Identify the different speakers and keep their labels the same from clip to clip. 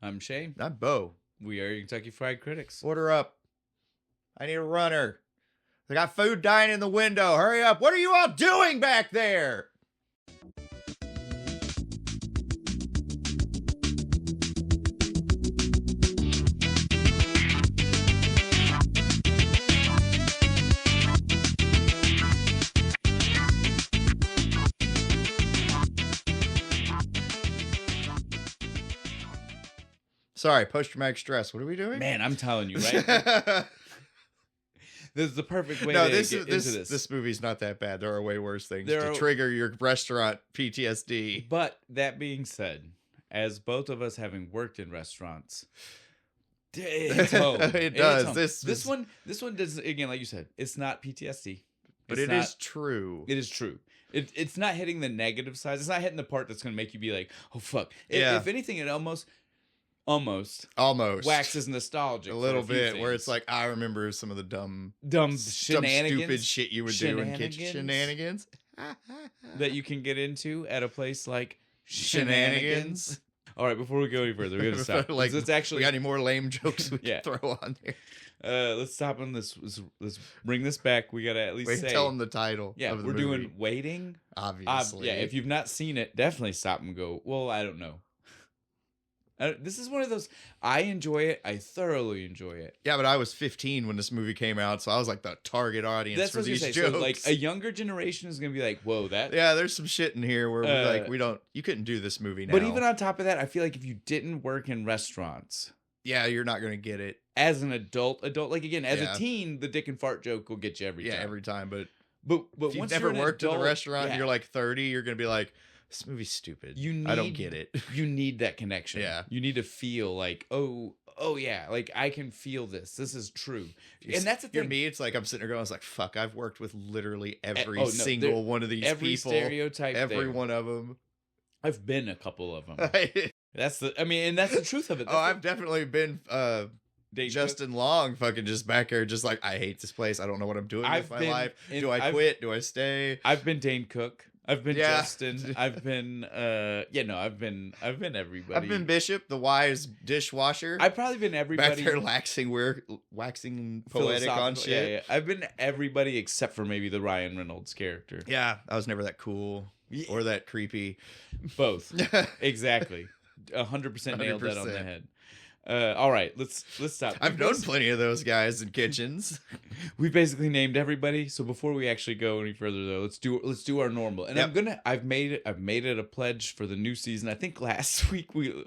Speaker 1: I'm Shane.
Speaker 2: I'm Bo.
Speaker 1: We are Kentucky Fried Critics.
Speaker 2: Order up. I need a runner. They got food dying in the window. Hurry up. What are you all doing back there? Sorry, post-traumatic stress. What are we doing?
Speaker 1: Man, I'm telling you, right? This is the perfect way to get into this.
Speaker 2: This movie's not that bad. There are way worse things to trigger your restaurant PTSD.
Speaker 1: But that being said, as both of us having worked in restaurants, it's home.
Speaker 2: It does.
Speaker 1: This one does, again, like you said, it's not PTSD.
Speaker 2: But it is true.
Speaker 1: It is true. It's not hitting the negative side. It's not hitting the part that's going to make you be like, oh, fuck.
Speaker 2: Yeah.
Speaker 1: If anything, it almost waxes nostalgic
Speaker 2: a little bit, where it's like, I remember some of the dumb stupid shit you would do in kitchen shenanigans
Speaker 1: that you can get into at a place like
Speaker 2: Shenaniganz.
Speaker 1: All right, before we go any further, we're gonna stop.
Speaker 2: Like, we got any more lame jokes we can throw on there?
Speaker 1: Let's stop on this. Let's bring this back. We gotta at least
Speaker 2: tell them the title.
Speaker 1: Yeah,
Speaker 2: of the
Speaker 1: we're
Speaker 2: movie.
Speaker 1: doing Waiting.
Speaker 2: Obviously,
Speaker 1: if you've not seen it, definitely stop and go. Well, I don't know. This is one of those, I enjoy it. I thoroughly enjoy it.
Speaker 2: Yeah, but I was 15 when this movie came out, so I was like the target audience for these jokes.
Speaker 1: So, like, a younger generation is going to be like, whoa, that...
Speaker 2: Yeah, there's some shit in here where you couldn't do this movie now.
Speaker 1: But even on top of that, I feel like if you didn't work in restaurants...
Speaker 2: Yeah, you're not going to get it.
Speaker 1: As an adult, like, again, as a teen, the dick and fart joke will get you every time.
Speaker 2: Yeah, every time, but
Speaker 1: if
Speaker 2: you've never worked in a restaurant and you're like 30, you're going to be like... This movie's stupid. I don't get it.
Speaker 1: You need that connection.
Speaker 2: Yeah.
Speaker 1: You need to feel like, oh yeah, like I can feel this. This is true. And that's the thing.
Speaker 2: Me, it's like I'm sitting there going, I was like, fuck, I've worked with literally every single one of these
Speaker 1: every
Speaker 2: people.
Speaker 1: Stereotype
Speaker 2: every one of them.
Speaker 1: I've been a couple of them. That's the truth of it.
Speaker 2: I've definitely been Justin Long fucking just back here just like, I hate this place. I don't know what I'm doing with my life. Do I quit? Do I stay?
Speaker 1: I've been Dane Cook. I've been Justin. I've been I've been everybody.
Speaker 2: I've been Bishop, the wise dishwasher.
Speaker 1: I've probably been everybody.
Speaker 2: Back there waxing poetic on shit.
Speaker 1: Yeah. I've been everybody except for maybe the Ryan Reynolds character.
Speaker 2: Yeah, I was never that cool or that creepy.
Speaker 1: Both. Exactly. 100% nailed that on the head. All right, let's stop.
Speaker 2: I've known plenty of those guys in kitchens.
Speaker 1: We've basically named everybody. So before we actually go any further, though, let's do our normal. And I've made it a pledge for the new season. I think last week we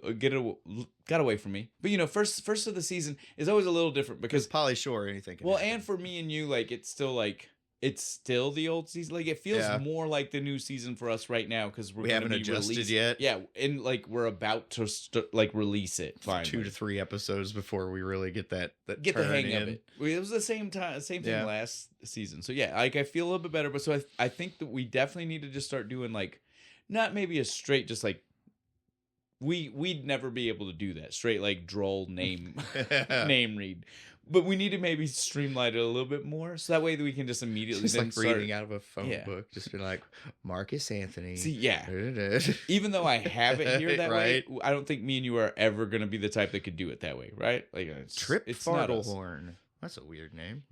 Speaker 1: got away from me, but first of the season is always a little different because
Speaker 2: Pauly Shore or anything.
Speaker 1: And for me and you, like it's still the old season. Like it feels more like the new season for us right now because we haven't adjusted yet. Yeah, and like we're about to release it. Finally,
Speaker 2: 2 to 3 episodes before we really get the
Speaker 1: hang of it. It was the same thing last season. So yeah, like I feel a little bit better. But so I think that we definitely need to just start doing like not maybe a straight just like. We'd never be able to do that straight like droll name read. But we need to maybe streamline it a little bit more, so that way that we can just immediately
Speaker 2: just like reading out of a phone book, just be like Marcus Anthony.
Speaker 1: See, even though I have it here that way, I don't think me and you are ever going to be the type that could do it that way, right? Like it's
Speaker 2: Fartlehorn. That's a weird name.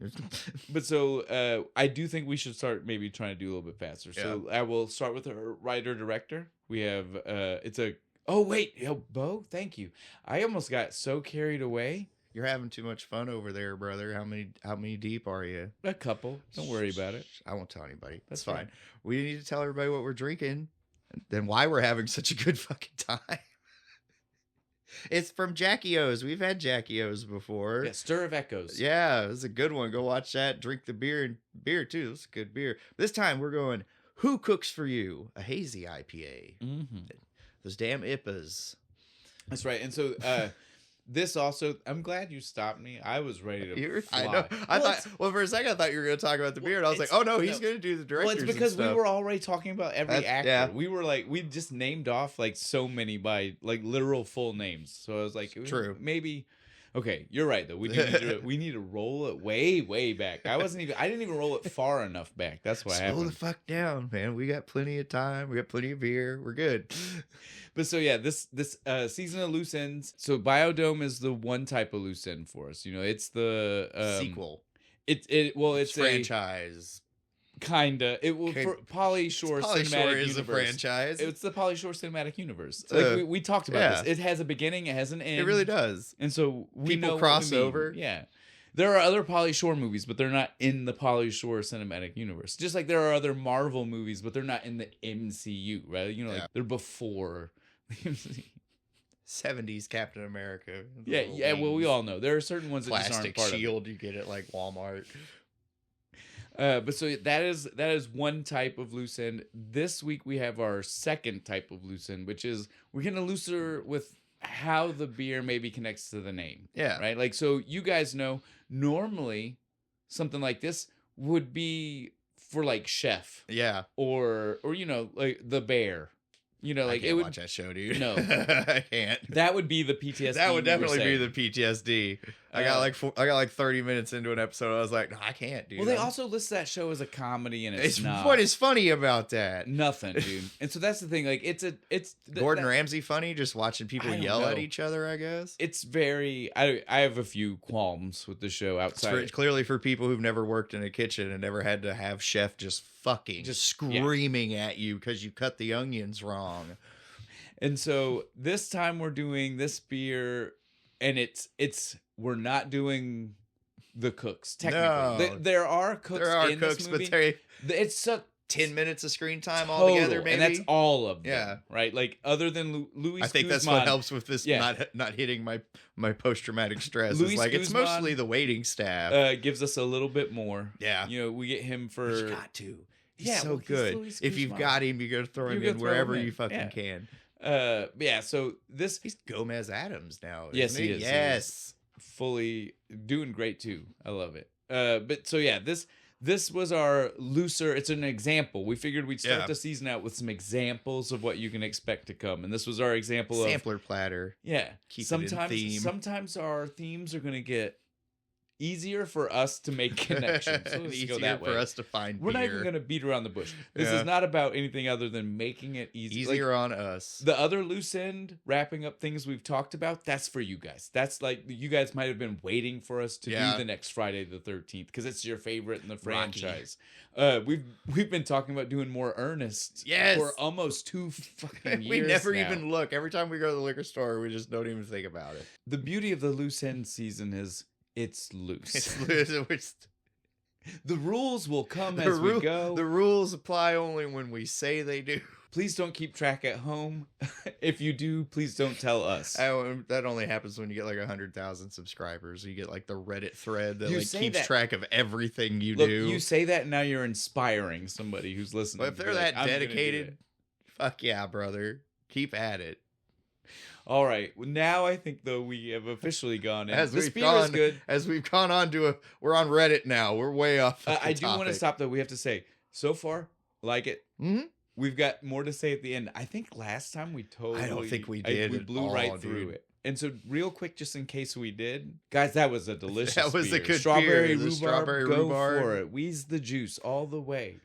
Speaker 1: But so I do think we should start maybe trying to do a little bit faster. Yeah. So I will start with our writer director. We have Bo, thank you. I almost got so carried away.
Speaker 2: You're having too much fun over there, brother. How many deep are you?
Speaker 1: A couple. Don't worry about it.
Speaker 2: I won't tell anybody. That's fine. Right. We need to tell everybody what we're drinking and then why we're having such a good fucking time. It's from Jackie O's. We've had Jackie O's before.
Speaker 1: Yeah, Stir of Echoes.
Speaker 2: Yeah, it was a good one. Go watch that. Drink the beer and beer too. It's a good beer. This time we're going Who Cooks for You? A hazy IPA. Mm-hmm. Those damn IPAs.
Speaker 1: That's right. And so this also, I'm glad you stopped me. I was ready to fly.
Speaker 2: I know. I thought for a second I thought you were going to talk about the beer, and I was like, oh no, he's going to do the directors.
Speaker 1: Well, it's because we were already talking about every actor. Yeah. We were like, we just named off like so many by like literal full names. So I was like,
Speaker 2: true.
Speaker 1: Maybe Okay, you're right though. We need to roll it way back. I didn't even roll it far enough back. That's why I
Speaker 2: Slow the fuck down, man. We got plenty of time. We got plenty of beer. We're good.
Speaker 1: But so yeah, this season of loose ends. So Biodome is the one type of loose end for us. You know, it's the
Speaker 2: sequel.
Speaker 1: It's a
Speaker 2: franchise.
Speaker 1: Kinda. It will for Pauly Shore Cinematic
Speaker 2: is
Speaker 1: Universe.
Speaker 2: A franchise.
Speaker 1: It's the Pauly Shore Cinematic Universe. Like we talked about this. It has a beginning, it has an end.
Speaker 2: It really does.
Speaker 1: And so
Speaker 2: people cross over.
Speaker 1: Yeah. There are other Pauly Shore movies, but they're not in the Pauly Shore Cinematic Universe. Just like there are other Marvel movies, but they're not in the MCU, right? You know, like they're before the MCU.
Speaker 2: 70s Captain America.
Speaker 1: Yeah. Well, we all know there are certain ones that just aren't
Speaker 2: plastic
Speaker 1: part
Speaker 2: shield you get at like Walmart.
Speaker 1: But so that is one type of loose end. This week we have our second type of loose end, which is we're getting looser with how the beer maybe connects to the name.
Speaker 2: Yeah.
Speaker 1: Right? Like, so you guys know normally something like this would be for like Chef.
Speaker 2: Yeah.
Speaker 1: Or you know, like The Bear. You know, like
Speaker 2: I can't watch that show, dude.
Speaker 1: No.
Speaker 2: I can't.
Speaker 1: That would be the PTSD.
Speaker 2: That would definitely be the PTSD. I got like 30 minutes into an episode. I was like, no, I can't, dude.
Speaker 1: Well, they also list that show as a comedy, and it's not.
Speaker 2: What is funny about that?
Speaker 1: Nothing, dude. And so that's the thing. Like, it's
Speaker 2: Gordon Ramsay funny, just watching people yell at each other, I guess.
Speaker 1: It's very. I have a few qualms with the show outside.
Speaker 2: It's clearly for people who've never worked in a kitchen and never had to have chef just screaming at you because you cut the onions wrong.
Speaker 1: And so this time we're doing this beer, and we're not doing the cooks technically.
Speaker 2: No.
Speaker 1: There are cooks. In this movie,
Speaker 2: but
Speaker 1: it's
Speaker 2: 10 minutes of screen time altogether, maybe,
Speaker 1: and that's all of them.
Speaker 2: Yeah,
Speaker 1: right. Like other than Luis,
Speaker 2: I think
Speaker 1: Guzman,
Speaker 2: that's what helps with this not hitting my post traumatic stress.
Speaker 1: Luis
Speaker 2: like
Speaker 1: Guzman,
Speaker 2: it's mostly the waiting staff.
Speaker 1: Gives us a little bit more.
Speaker 2: Yeah,
Speaker 1: you know, we get him for.
Speaker 2: You got to. He's so
Speaker 1: well,
Speaker 2: good. If you've got him, you got to throw him in wherever you fucking can.
Speaker 1: Yeah. So he's
Speaker 2: Gomez Adams now.
Speaker 1: Yes, he is.
Speaker 2: Yes,
Speaker 1: fully doing great too. I love it. But so yeah, this was our looser. It's an example. We figured we'd start the season out with some examples of what you can expect to come, and this was our example of
Speaker 2: sampler platter.
Speaker 1: Yeah.
Speaker 2: Keep it in theme.
Speaker 1: Sometimes our themes are going to get easier for us to make connections. So let's go that way.
Speaker 2: For us to find
Speaker 1: We're
Speaker 2: beer.
Speaker 1: not even going to beat around the bush. This is not about anything other than making it
Speaker 2: easier on us.
Speaker 1: The other loose end, wrapping up things we've talked about, that's for you guys. That's like, you guys might have been waiting for us to do the next Friday the 13th because it's your favorite in the franchise. We've been talking about doing more Ernest for almost 2 fucking years.
Speaker 2: We never even look. Every time we go to the liquor store, we just don't even think about it.
Speaker 1: The beauty of the loose end season is it's loose.
Speaker 2: It's loose.
Speaker 1: The rules will come as we go.
Speaker 2: The rules apply only when we say they do.
Speaker 1: Please don't keep track at home. If you do, please don't tell us.
Speaker 2: That only happens when you get like 100,000 subscribers. You get like the Reddit thread that keeps track of everything you do.
Speaker 1: You say that and now you're inspiring somebody who's listening.
Speaker 2: But if they're that dedicated, fuck yeah, brother. Keep at it.
Speaker 1: All right. Well, now I think though we have officially gone in.
Speaker 2: This beer is good. As we've gone on we're on Reddit now. We're way off.
Speaker 1: I do want to stop though. We have to say so far, like it.
Speaker 2: Mm-hmm.
Speaker 1: We've got more to say at the end. I think last time we totally.
Speaker 2: I don't think we did.
Speaker 1: We blew right through it. And so, real quick, just in case we did, guys, that was a delicious. That was
Speaker 2: a good
Speaker 1: strawberry
Speaker 2: beer.
Speaker 1: Rhubarb. Go for it. Wheeze the juice all the way.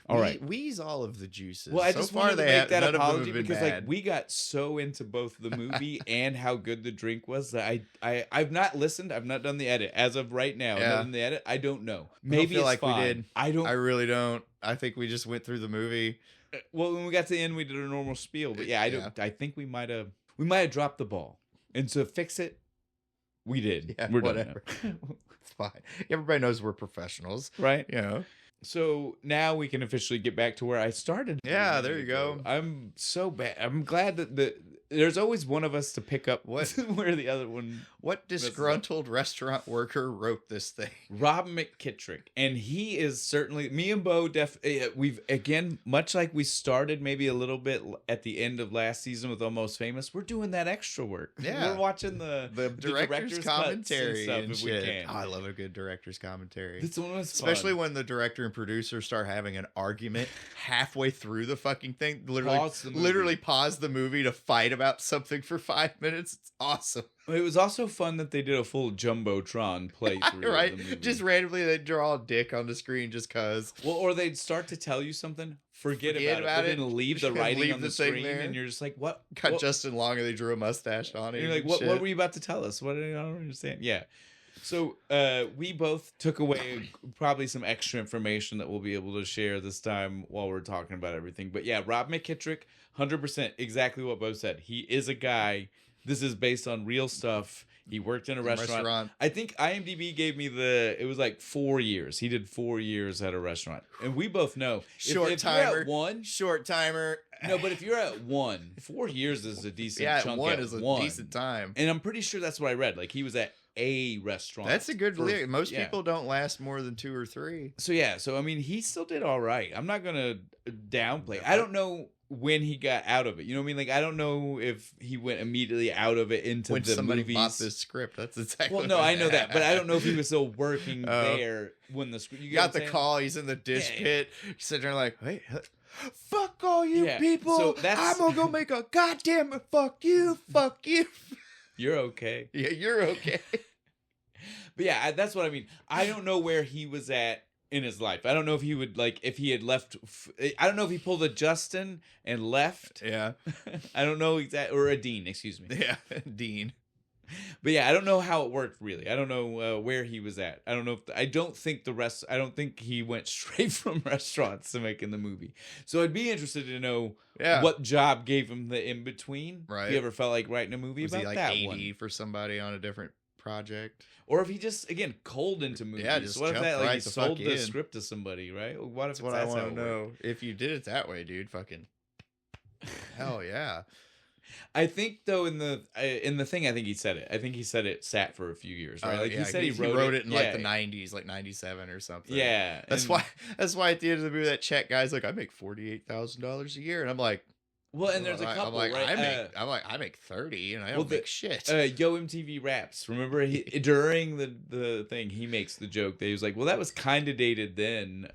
Speaker 1: All right,
Speaker 2: wheeze all of the juices.
Speaker 1: Well, I just wanted to make that apology because
Speaker 2: bad.
Speaker 1: like we got so into both the movie and how good the drink was that I've not listened. I've not done the edit as of right now. I've not done the edit. I don't know. Maybe
Speaker 2: feel
Speaker 1: it's
Speaker 2: like
Speaker 1: fine.
Speaker 2: we did.
Speaker 1: I
Speaker 2: really don't. I think we just went through the movie.
Speaker 1: Well, when we got to the end, we did a normal spiel. But yeah, I think we might have dropped the ball. And to fix it, we did.
Speaker 2: Yeah,
Speaker 1: we're
Speaker 2: whatever. It's fine. Everybody knows we're professionals,
Speaker 1: right?
Speaker 2: You know.
Speaker 1: So now we can officially get back to where I started.
Speaker 2: Yeah, there you go.
Speaker 1: I'm so bad. I'm glad that there's always one of us to pick up where the other one.
Speaker 2: What disgruntled restaurant worker wrote this thing?
Speaker 1: Rob McKittrick. And he is certainly, me and Bo, we've, again, much like we started maybe a little bit at the end of last season with Almost Famous, we're doing that extra work.
Speaker 2: Yeah.
Speaker 1: We're watching the director's
Speaker 2: commentary
Speaker 1: stuff
Speaker 2: and
Speaker 1: if
Speaker 2: shit.
Speaker 1: We can.
Speaker 2: Oh, I love a good director's commentary.
Speaker 1: This one was
Speaker 2: especially when the director and producer start having an argument halfway through the fucking thing. Literally pause the movie to fight about about something for 5 minutes. It's awesome.
Speaker 1: It was also fun that they did a full Jumbotron playthrough
Speaker 2: Right?
Speaker 1: of the movie.
Speaker 2: Just randomly they'd draw a dick on the screen just cause.
Speaker 1: Well, or they'd start to tell you something, forget about it, but then leave the writing on the screen, and you're just like, what?
Speaker 2: Got Justin Long and they drew a mustache on it.
Speaker 1: You're like, what were you about to tell us? What? I don't understand. Yeah. So we both took away probably some extra information that we'll be able to share this time while we're talking about everything. But yeah, Rob McKittrick, 100% exactly what Bo said. He is a guy. This is based on real stuff. He worked in a restaurant. I think IMDb gave me it was like 4 years. He did 4 years at a restaurant. And we both know.
Speaker 2: Short
Speaker 1: if
Speaker 2: timer.
Speaker 1: You're at one.
Speaker 2: Short timer.
Speaker 1: No, but if you're at 1, 4 years is a decent chunk.
Speaker 2: One is a decent time.
Speaker 1: And I'm pretty sure that's what I read. Like he was at a restaurant.
Speaker 2: That's a good lyric. Most people don't last more than 2 or 3.
Speaker 1: So yeah, I mean, he still did all right. I'm not gonna downplay. I don't know when he got out of it. You know what I mean? Like I don't know if he went immediately out of it into
Speaker 2: when
Speaker 1: the
Speaker 2: somebody
Speaker 1: movies.
Speaker 2: bought this script. That's exactly.
Speaker 1: Well, no, I know that, but I don't know if he was still working there when the script. You
Speaker 2: got the call. He's in the dish pit. He's sitting there like, hey. Fuck all you people! So I'm gonna go make a goddamn fuck you.
Speaker 1: You're okay.
Speaker 2: Yeah, you're okay.
Speaker 1: But yeah, that's what I mean. I don't know where he was at in his life. I don't know if he would if he had left. I don't know if he pulled a Justin and left.
Speaker 2: Yeah.
Speaker 1: I don't know exactly, or a Dean, excuse me.
Speaker 2: Yeah, Dean.
Speaker 1: But yeah, I don't know how it worked really. I don't know where he was at. I don't know I don't think he went straight from restaurants to making the movie. So I'd be interested to know what job gave him the in between.
Speaker 2: Right.
Speaker 1: If he ever felt like writing a movie
Speaker 2: was
Speaker 1: about
Speaker 2: he like
Speaker 1: that
Speaker 2: 80
Speaker 1: one
Speaker 2: for somebody on a different project,
Speaker 1: or if he just again cold into movies.
Speaker 2: Yeah, just
Speaker 1: what if that
Speaker 2: right
Speaker 1: he sold the script to somebody, right? What if
Speaker 2: that's what I want to know? If you did it that way, dude, fucking hell yeah.
Speaker 1: I think though in the thing, I think he said it. I think he said it sat for a few years, right? Like
Speaker 2: yeah,
Speaker 1: he said he
Speaker 2: wrote it in like the 90s, like 97 or something.
Speaker 1: Yeah,
Speaker 2: that's why at the end of the movie that check guy's like, I make $48,000 a year, and I'm like.
Speaker 1: Well, and there's a couple,
Speaker 2: right?
Speaker 1: I
Speaker 2: make 30, and I don't make shit.
Speaker 1: Yo MTV Raps. Remember, during the thing, he makes the joke that he was like, "Well, that was kind of dated then,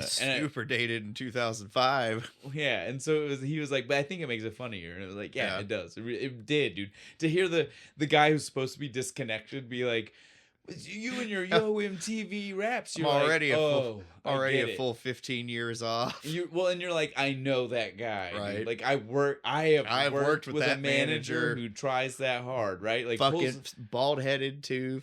Speaker 2: super dated in 2005."
Speaker 1: Yeah, and so he was like, "But I think it makes it funnier." And it was like, "Yeah, it does. It did, dude." To hear the guy who's supposed to be disconnected be like. You and your Yo MTV Raps. You're
Speaker 2: already
Speaker 1: like,
Speaker 2: a full 15 years off.
Speaker 1: And you're like, I know that guy.
Speaker 2: Right.
Speaker 1: Dude. Like I have worked with that manager who tries that hard. Right. Like
Speaker 2: fucking bald headed too.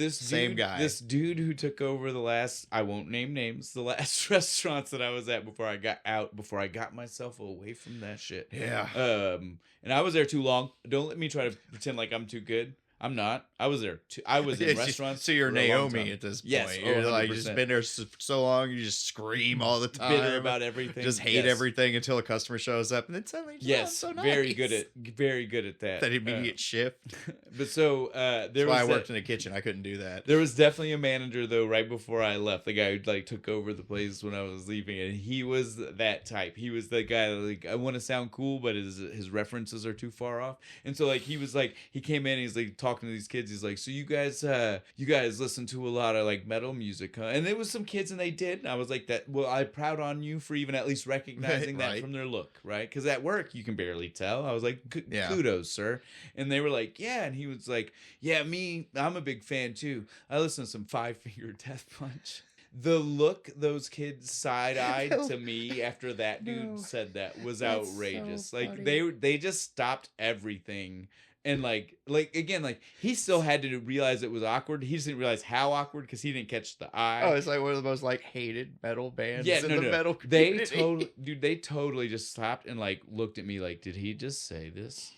Speaker 2: Same guy.
Speaker 1: This dude who took over the last. I won't name names. The last restaurants that I was at before I got out. Before I got myself away from that shit.
Speaker 2: Yeah.
Speaker 1: And I was there too long. Don't let me try to pretend like I'm too good. I'm not. I was there. I was in restaurants.
Speaker 2: So you're Naomi at this point.
Speaker 1: Yes,
Speaker 2: you're like, you've just been there so long. You just scream all the time.
Speaker 1: Bitter about everything.
Speaker 2: Just hate everything until a customer shows up, and then suddenly, so nice.
Speaker 1: very good at that.
Speaker 2: That immediate shift.
Speaker 1: But so
Speaker 2: that's why I worked in a kitchen. I couldn't do that.
Speaker 1: There was definitely a manager though. Right before I left, the guy who like took over the place when I was leaving, and he was that type. He was the guy that like I want to sound cool, but his references are too far off. And so like he was like he came in, he's like talking to these kids. He's like, so you guys listen to a lot of like metal music, huh? And there was some kids and they did, and I was like, that. Well, I'm proud on you for even at least recognizing that from their look, right? Because at work you can barely tell. I was like, kudos, sir. And they were like, yeah. And he was like, yeah, I'm a big fan too. I listen to some 5 Finger Death Punch. The look those kids side-eyed to me after that dude said that was outrageous. So like they just stopped everything. And like again, like he still had to realize it was awkward. He just didn't realize how awkward because he didn't catch the eye.
Speaker 2: Oh, it's like one of the most like hated metal bands in the metal
Speaker 1: community. They totally just stopped and like looked at me like, did he just say this?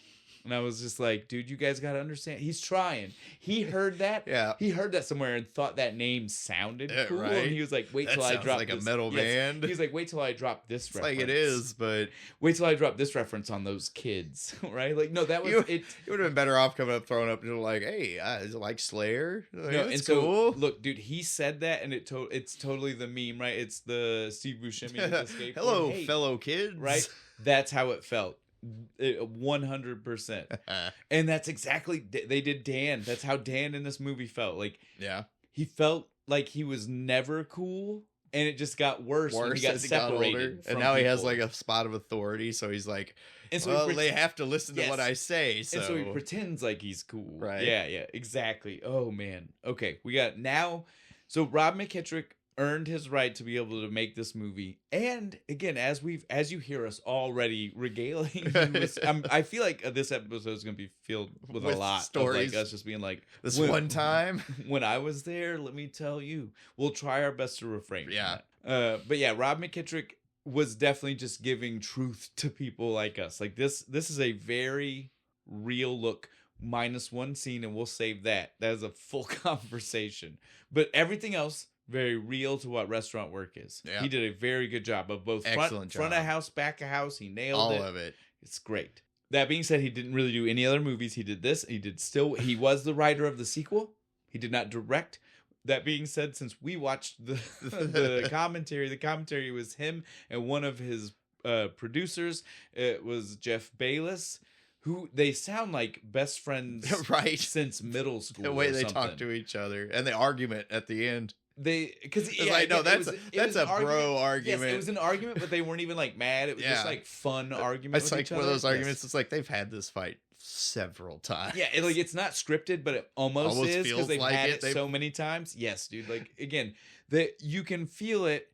Speaker 1: And I was just like, dude, you guys got to understand. He's trying. He heard that.
Speaker 2: Yeah.
Speaker 1: He heard that somewhere and thought that name sounded cool.
Speaker 2: Right.
Speaker 1: And he was like, wait till I drop
Speaker 2: like
Speaker 1: this.
Speaker 2: a metal band.
Speaker 1: He's like, wait till I drop this reference.
Speaker 2: Like it is, but...
Speaker 1: Wait till I drop this reference on those kids. Right? Like, no, that was...
Speaker 2: You would have been better off coming up, throwing up, and like, hey, is it like Slayer? Like,
Speaker 1: no,
Speaker 2: and
Speaker 1: cool. So, look, dude, he said that, and it's totally the meme, right? It's the Steve Buscemi with the skateboard.
Speaker 2: Hello, fellow kids.
Speaker 1: Right? That's how it felt. 100%. And that's exactly they did Dan. That's how Dan in this movie felt. Like,
Speaker 2: yeah,
Speaker 1: he felt like he was never cool, and it just got worse when he got
Speaker 2: as he got older.
Speaker 1: separated.
Speaker 2: And now he has like a spot of authority, so he's like,
Speaker 1: and so
Speaker 2: well, they have to listen to what I say. So.
Speaker 1: And so he pretends like he's cool.
Speaker 2: Right.
Speaker 1: Yeah, exactly. Oh, man. Okay, we got now. So Rob McKittrick earned his right to be able to make this movie. And again, as you hear us already regaling you with, I feel like this episode is going to be filled with a lot
Speaker 2: stories.
Speaker 1: Of like us just being like,
Speaker 2: this one time
Speaker 1: when I was there, let me tell you. We'll try our best to refrain from that. But yeah, Rob McKittrick was definitely just giving truth to people like us. Like this is a very real look, minus one scene, and we'll save that. That is a full conversation. But everything else, very real to what restaurant work is. Yeah. He did a very good job of both front of house, back of house. He nailed
Speaker 2: all of it.
Speaker 1: It's great. That being said, he didn't really do any other movies. He did this. He was the writer of the sequel. He did not direct. That being said, since we watched the commentary, the commentary was him and one of his producers. It was Jeff Bayless, who they sound like best friends
Speaker 2: right
Speaker 1: since middle school.
Speaker 2: The way they talk to each other and the argument at the end.
Speaker 1: Because
Speaker 2: that's a bro argument.
Speaker 1: Yes, it was an argument, but they weren't even like mad. It was just like fun argument.
Speaker 2: It's like one of those arguments. It's like they've had this fight several times.
Speaker 1: Yeah, it's not scripted, but it almost is because they've had it so many times. Yes, dude. Like again, you can feel it,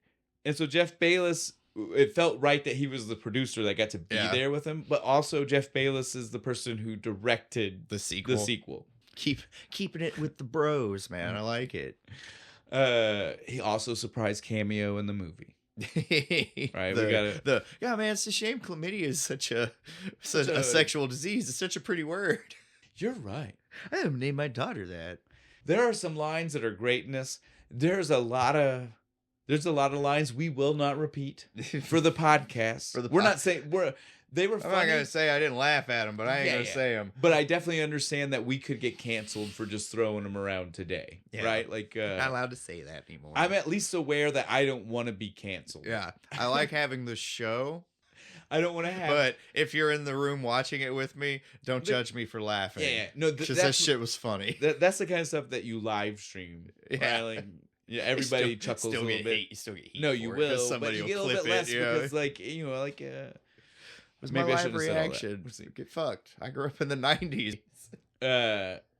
Speaker 1: and so Jeff Bayless. It felt right that he was the producer that got to be there with him, but also Jeff Bayless is the person who directed
Speaker 2: the sequel. Keeping it with the bros, man. I like it.
Speaker 1: He also surprised cameo in the movie. Right,
Speaker 2: man. It's a shame chlamydia is such a sexual disease. It's such a pretty word.
Speaker 1: You're right.
Speaker 2: I haven't named my daughter that.
Speaker 1: There are some lines that are great in this. There's a lot of lines we will not repeat for the podcast. We're not saying they were funny.
Speaker 2: I'm not going to say I didn't laugh at them, but I ain't going to say them.
Speaker 1: But I definitely understand that we could get canceled for just throwing them around today. Yeah. Right? Like,
Speaker 2: not allowed to say that anymore.
Speaker 1: I'm at least aware that I don't want to be canceled.
Speaker 2: Yeah. I like having the show.
Speaker 1: I don't want to have.
Speaker 2: But if you're in the room watching it with me, don't judge me for laughing.
Speaker 1: Yeah. No,
Speaker 2: because that shit was funny.
Speaker 1: That's the kind of stuff that you live stream.
Speaker 2: Yeah.
Speaker 1: Right? Like, yeah, everybody chuckles a little bit.
Speaker 2: You still get heat.
Speaker 1: No, you will. Somebody but you get a little bit less because,
Speaker 2: it was my live reaction. Get fucked. I grew up in the 90s.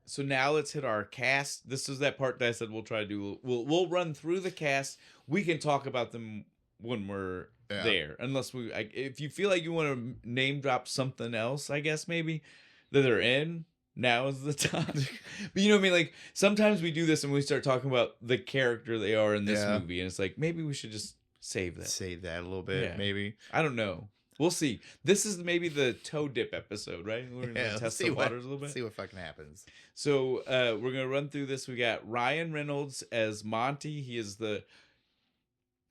Speaker 1: So now let's hit our cast. This is that part that I said we'll try to do. We'll run through the cast. We can talk about them when we're there. Unless if you feel like you want to name drop something else, I guess maybe that they're in. Now is the time. But you know what I mean? Like, sometimes we do this and we start talking about the character they are in this movie. And it's like, maybe we should just save that.
Speaker 2: Save that a little bit, maybe.
Speaker 1: I don't know. We'll see. This is maybe the toe dip episode, right? We're going to test the waters a little bit.
Speaker 2: See what fucking happens.
Speaker 1: So we're going to run through this. We got Ryan Reynolds as Monty. He is the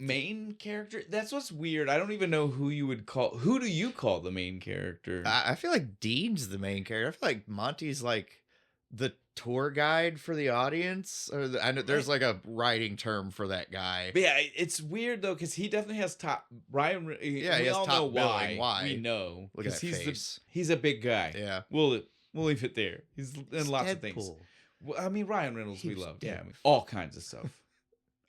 Speaker 1: main character. That's what's weird. I don't even know who you would call. Who do you call the main character?
Speaker 2: I feel like Dean's the main character. I feel like Monty's like the tour guide for the audience. I know there's like a writing term for that guy.
Speaker 1: But yeah, it's weird though because he definitely has top. Ryan.
Speaker 2: Yeah, he has
Speaker 1: all
Speaker 2: top
Speaker 1: know
Speaker 2: billing. Why?
Speaker 1: We know
Speaker 2: because
Speaker 1: he's a big guy.
Speaker 2: Yeah,
Speaker 1: we'll leave it there. He's in lots of things. Well, I mean, Ryan Reynolds, we love. Yeah, I mean, all kinds of stuff.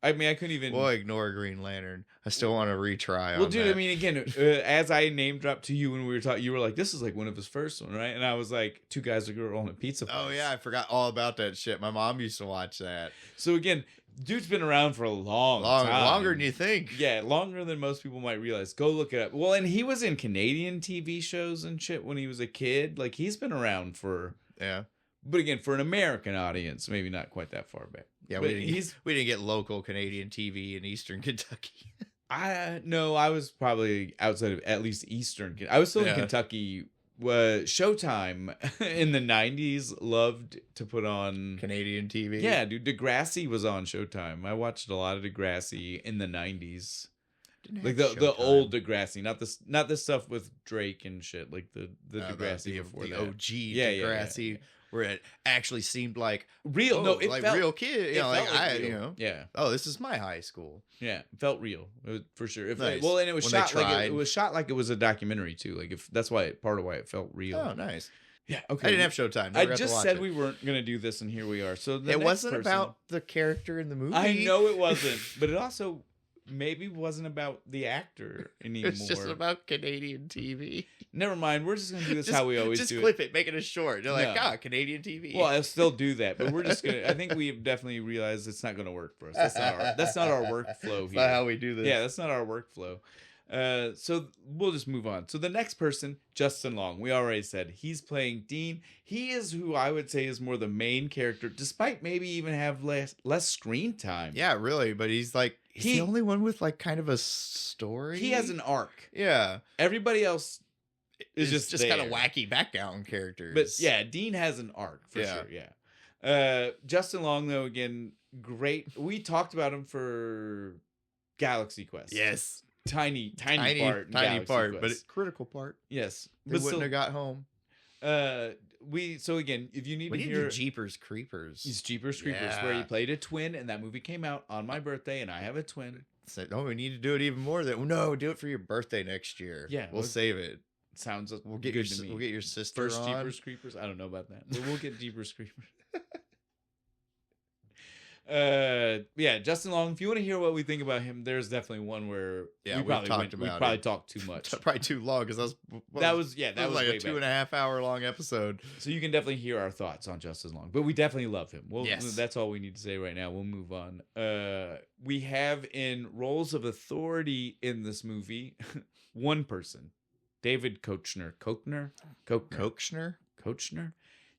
Speaker 1: I mean, I couldn't even.
Speaker 2: We'll ignore Green Lantern. I still want to retry.
Speaker 1: Well, dude, I mean, again, as I name dropped to you when we were talking, you were like, "This is like one of his first one, right?" And I was like, "Two guys, a girl on a pizza place."
Speaker 2: Oh yeah, I forgot all about that shit. My mom used to watch that.
Speaker 1: So again, dude's been around for a long time,
Speaker 2: longer than you think.
Speaker 1: Yeah, longer than most people might realize. Go look it up. Well, and he was in Canadian TV shows and shit when he was a kid. Like he's been around for But again, for an American audience, maybe not quite that far back.
Speaker 2: Yeah, we didn't get local Canadian TV in Eastern Kentucky.
Speaker 1: I was probably outside of at least Eastern. I was still in Kentucky. Showtime in the 90s loved to put on
Speaker 2: Canadian TV.
Speaker 1: Yeah, dude, Degrassi was on Showtime. I watched a lot of Degrassi in the 90s. Like the old Degrassi, not this stuff with Drake and shit. Like the Degrassi before
Speaker 2: the OG Degrassi.
Speaker 1: Yeah.
Speaker 2: Where it actually seemed like
Speaker 1: real, it
Speaker 2: like
Speaker 1: felt,
Speaker 2: real kid,
Speaker 1: yeah.
Speaker 2: Oh, this is my high school.
Speaker 1: Yeah, it felt real, for sure.
Speaker 2: Nice.
Speaker 1: Well, and it was shot like it was a documentary too. Like that's part of why it felt real.
Speaker 2: Oh, nice.
Speaker 1: Yeah, okay.
Speaker 2: I didn't have Showtime.
Speaker 1: I just said we weren't gonna do this, and here we are. So
Speaker 2: it wasn't about the character in the movie.
Speaker 1: I know it wasn't, but it also maybe wasn't about the actor anymore.
Speaker 2: It's just about Canadian TV.
Speaker 1: Never mind. We're just gonna do this how we always do it.
Speaker 2: Just clip it, make it a short. They're like,
Speaker 1: No.
Speaker 2: Canadian TV.
Speaker 1: Well, I'll still do that, but we're just gonna. I think we've definitely realized it's not gonna work for us. That's not our workflow
Speaker 2: That's
Speaker 1: here.
Speaker 2: not how we do this.
Speaker 1: Yeah, that's not our workflow. So we'll just move on. So the next person, Justin Long, we already said he's playing Dean. He is who I would say is more the main character, despite maybe even have less screen time.
Speaker 2: Yeah, really. But he's like the only one with like kind of a story.
Speaker 1: He has an arc.
Speaker 2: Yeah.
Speaker 1: Everybody else is just
Speaker 2: kind of wacky background characters.
Speaker 1: But yeah, Dean has an arc for sure. Yeah. Justin Long, though, again, great. We talked about him for Galaxy Quest.
Speaker 2: Yes.
Speaker 1: Tiny part,
Speaker 2: but critical part.
Speaker 1: Yes,
Speaker 2: they wouldn't have got home.
Speaker 1: So again, if you need to hear
Speaker 2: Jeepers Creepers,
Speaker 1: he's Jeepers Creepers, where he played a twin, and that movie came out on my birthday, and I have a twin.
Speaker 2: So, we need to do it even more. Do it for your birthday next year.
Speaker 1: Yeah,
Speaker 2: we'll save it.
Speaker 1: Sounds
Speaker 2: good to me. We'll get your sister
Speaker 1: first
Speaker 2: on.
Speaker 1: Jeepers Creepers. I don't know about that, but we'll get Jeepers Creepers. Justin Long, if you want to hear what we think about him, there's definitely one where we probably talked too much.
Speaker 2: Probably too long, because
Speaker 1: that was like
Speaker 2: a 2.5 hour long episode.
Speaker 1: So you can definitely hear our thoughts on Justin Long, but we definitely love him.
Speaker 2: Yes.
Speaker 1: That's all we need to say right now. We'll move on. We have in roles of authority in this movie one person, David Koechner.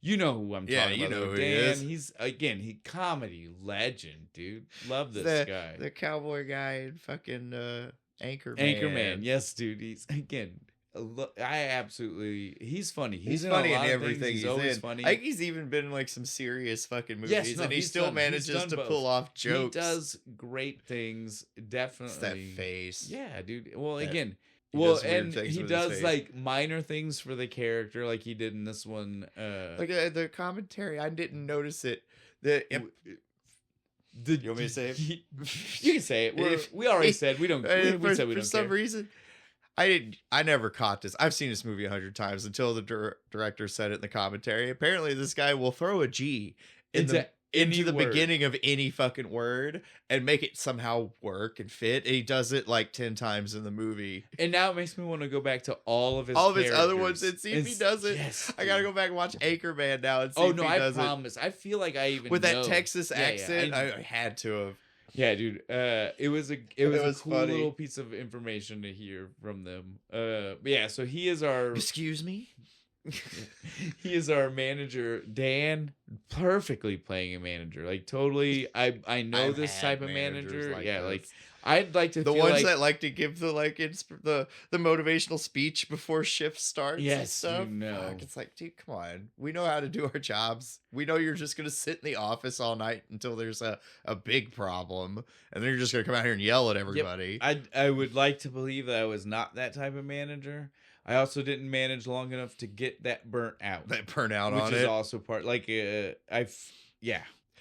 Speaker 1: You know who I'm talking about.
Speaker 2: You know who
Speaker 1: Dan,
Speaker 2: he is.
Speaker 1: He's he comedy legend, dude. Love this guy.
Speaker 2: The cowboy guy and fucking Anchorman.
Speaker 1: Anchorman, yes, dude. He's he's funny.
Speaker 2: He's funny in everything.
Speaker 1: He's always funny.
Speaker 2: I think he's even been in like some serious fucking movies,
Speaker 1: and
Speaker 2: he still manages to pull off jokes.
Speaker 1: He does great things. Definitely.
Speaker 2: It's that face.
Speaker 1: Yeah, dude. Well, he does like minor things for the character, like he did in this one.
Speaker 2: Like the commentary, I didn't notice it. You want me to say it?
Speaker 1: You can say it. We already said we don't. We said we don't.
Speaker 2: For some reason, I never caught this. I've seen this movie 100 times until the director said it in the commentary. Apparently, this guy will throw a G into the beginning of any fucking word and make it somehow work and fit. And he does it like 10 times in the movie.
Speaker 1: And now it makes me want to go back to all of his
Speaker 2: other ones and see if he does it.
Speaker 1: Yes,
Speaker 2: I gotta go back and watch Anchorman now and see if he does it.
Speaker 1: I promise. I feel like I even
Speaker 2: with that Texas accent. I had to have.
Speaker 1: Yeah, dude. It was a cool funny little piece of information to hear from them. So he is our.
Speaker 2: Excuse me.
Speaker 1: He is our manager, Dan, perfectly playing a manager. Like totally, I know this type of manager. Like I'd like to
Speaker 2: the
Speaker 1: feel
Speaker 2: ones that like to give the the motivational speech before shift starts.
Speaker 1: Yes,
Speaker 2: and stuff. It's like, dude, come on. We know how to do our jobs. We know you're just gonna sit in the office all night until there's a big problem, and then you're just gonna come out here and yell at everybody.
Speaker 1: Yep. I would like to believe that I was not that type of manager. I also didn't manage long enough to get that burnt out.
Speaker 2: Which
Speaker 1: on
Speaker 2: is
Speaker 1: also part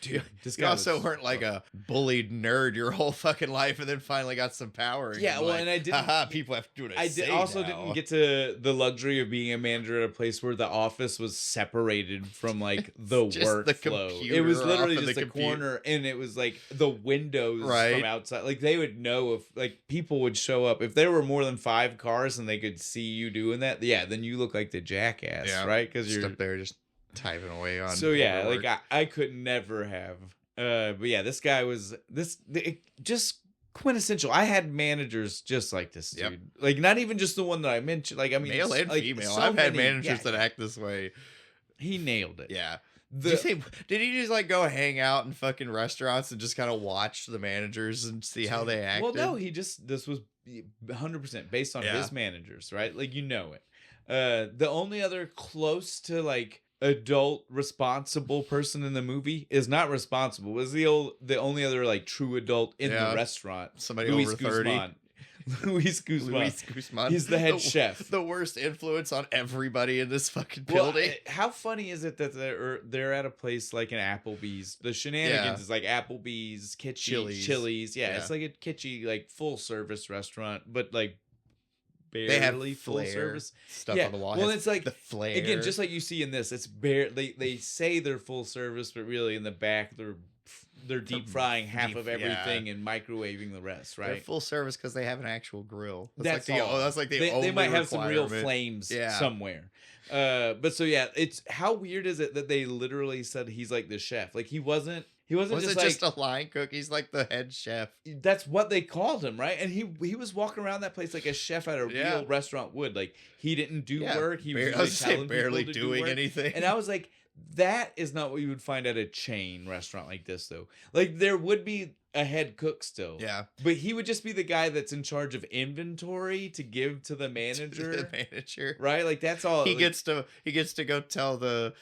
Speaker 1: Dude, this
Speaker 2: guy also weren't like a bullied nerd your whole fucking life and then finally got some power.
Speaker 1: Yeah, well, and I didn't.
Speaker 2: People have to do what
Speaker 1: I
Speaker 2: say
Speaker 1: didn't get to the luxury of being a manager at a place where the office was separated from like the workflow. It was literally just a corner, and it was like the windows from outside. Like they would know if like people would show up if there were more than 5 cars and they could see you doing that. Yeah, then you look like the jackass, right? Because you're
Speaker 2: up there just typing away on.
Speaker 1: So yeah, like I could never have. But yeah, this guy was just quintessential. I had managers just like this dude. Like not even just the one that I mentioned. Like I mean,
Speaker 2: male and female. I've had managers that act this way.
Speaker 1: He nailed it.
Speaker 2: Yeah. Did he just like go hang out in fucking restaurants and just kind of watch the managers and see how they acted?
Speaker 1: Well, no, this was 100% based on his managers, right? Like you know it. The only other close to like adult responsible person in the movie is not responsible. Was the only other like true adult in the restaurant.
Speaker 2: Somebody over 30.
Speaker 1: Luis Guzman. He's the head chef.
Speaker 2: The worst influence on everybody in this fucking building.
Speaker 1: How funny is it that they're at a place like an Applebee's? The Shenaniganz is like Applebee's, kitschy, Chili's. Yeah, it's like a kitschy, like full service restaurant, but like
Speaker 2: they have
Speaker 1: full service
Speaker 2: stuff on the wall.
Speaker 1: Well, it's like
Speaker 2: the flare
Speaker 1: again, just like you see in this. It's bare. They say they're full service, but really in the back they're they're deep frying half of everything and microwaving the rest, right?
Speaker 2: They're full service because they have an actual grill.
Speaker 1: That's
Speaker 2: like the only
Speaker 1: they might have some real
Speaker 2: requirement.
Speaker 1: flames somewhere. But so yeah, it's how weird is it that they literally said he's like the chef? Like he wasn't just
Speaker 2: a line cook. He's like the head chef.
Speaker 1: That's what they called him, right? And he was walking around that place like a chef at a real restaurant would. Like he didn't do work. He was
Speaker 2: barely doing anything.
Speaker 1: And I was like, that is not what you would find at a chain restaurant like this, though. Like there would be a head cook still.
Speaker 2: Yeah.
Speaker 1: But he would just be the guy that's in charge of inventory to give to the manager.
Speaker 2: The manager.
Speaker 1: Right? Like that's all.
Speaker 2: He gets to go tell the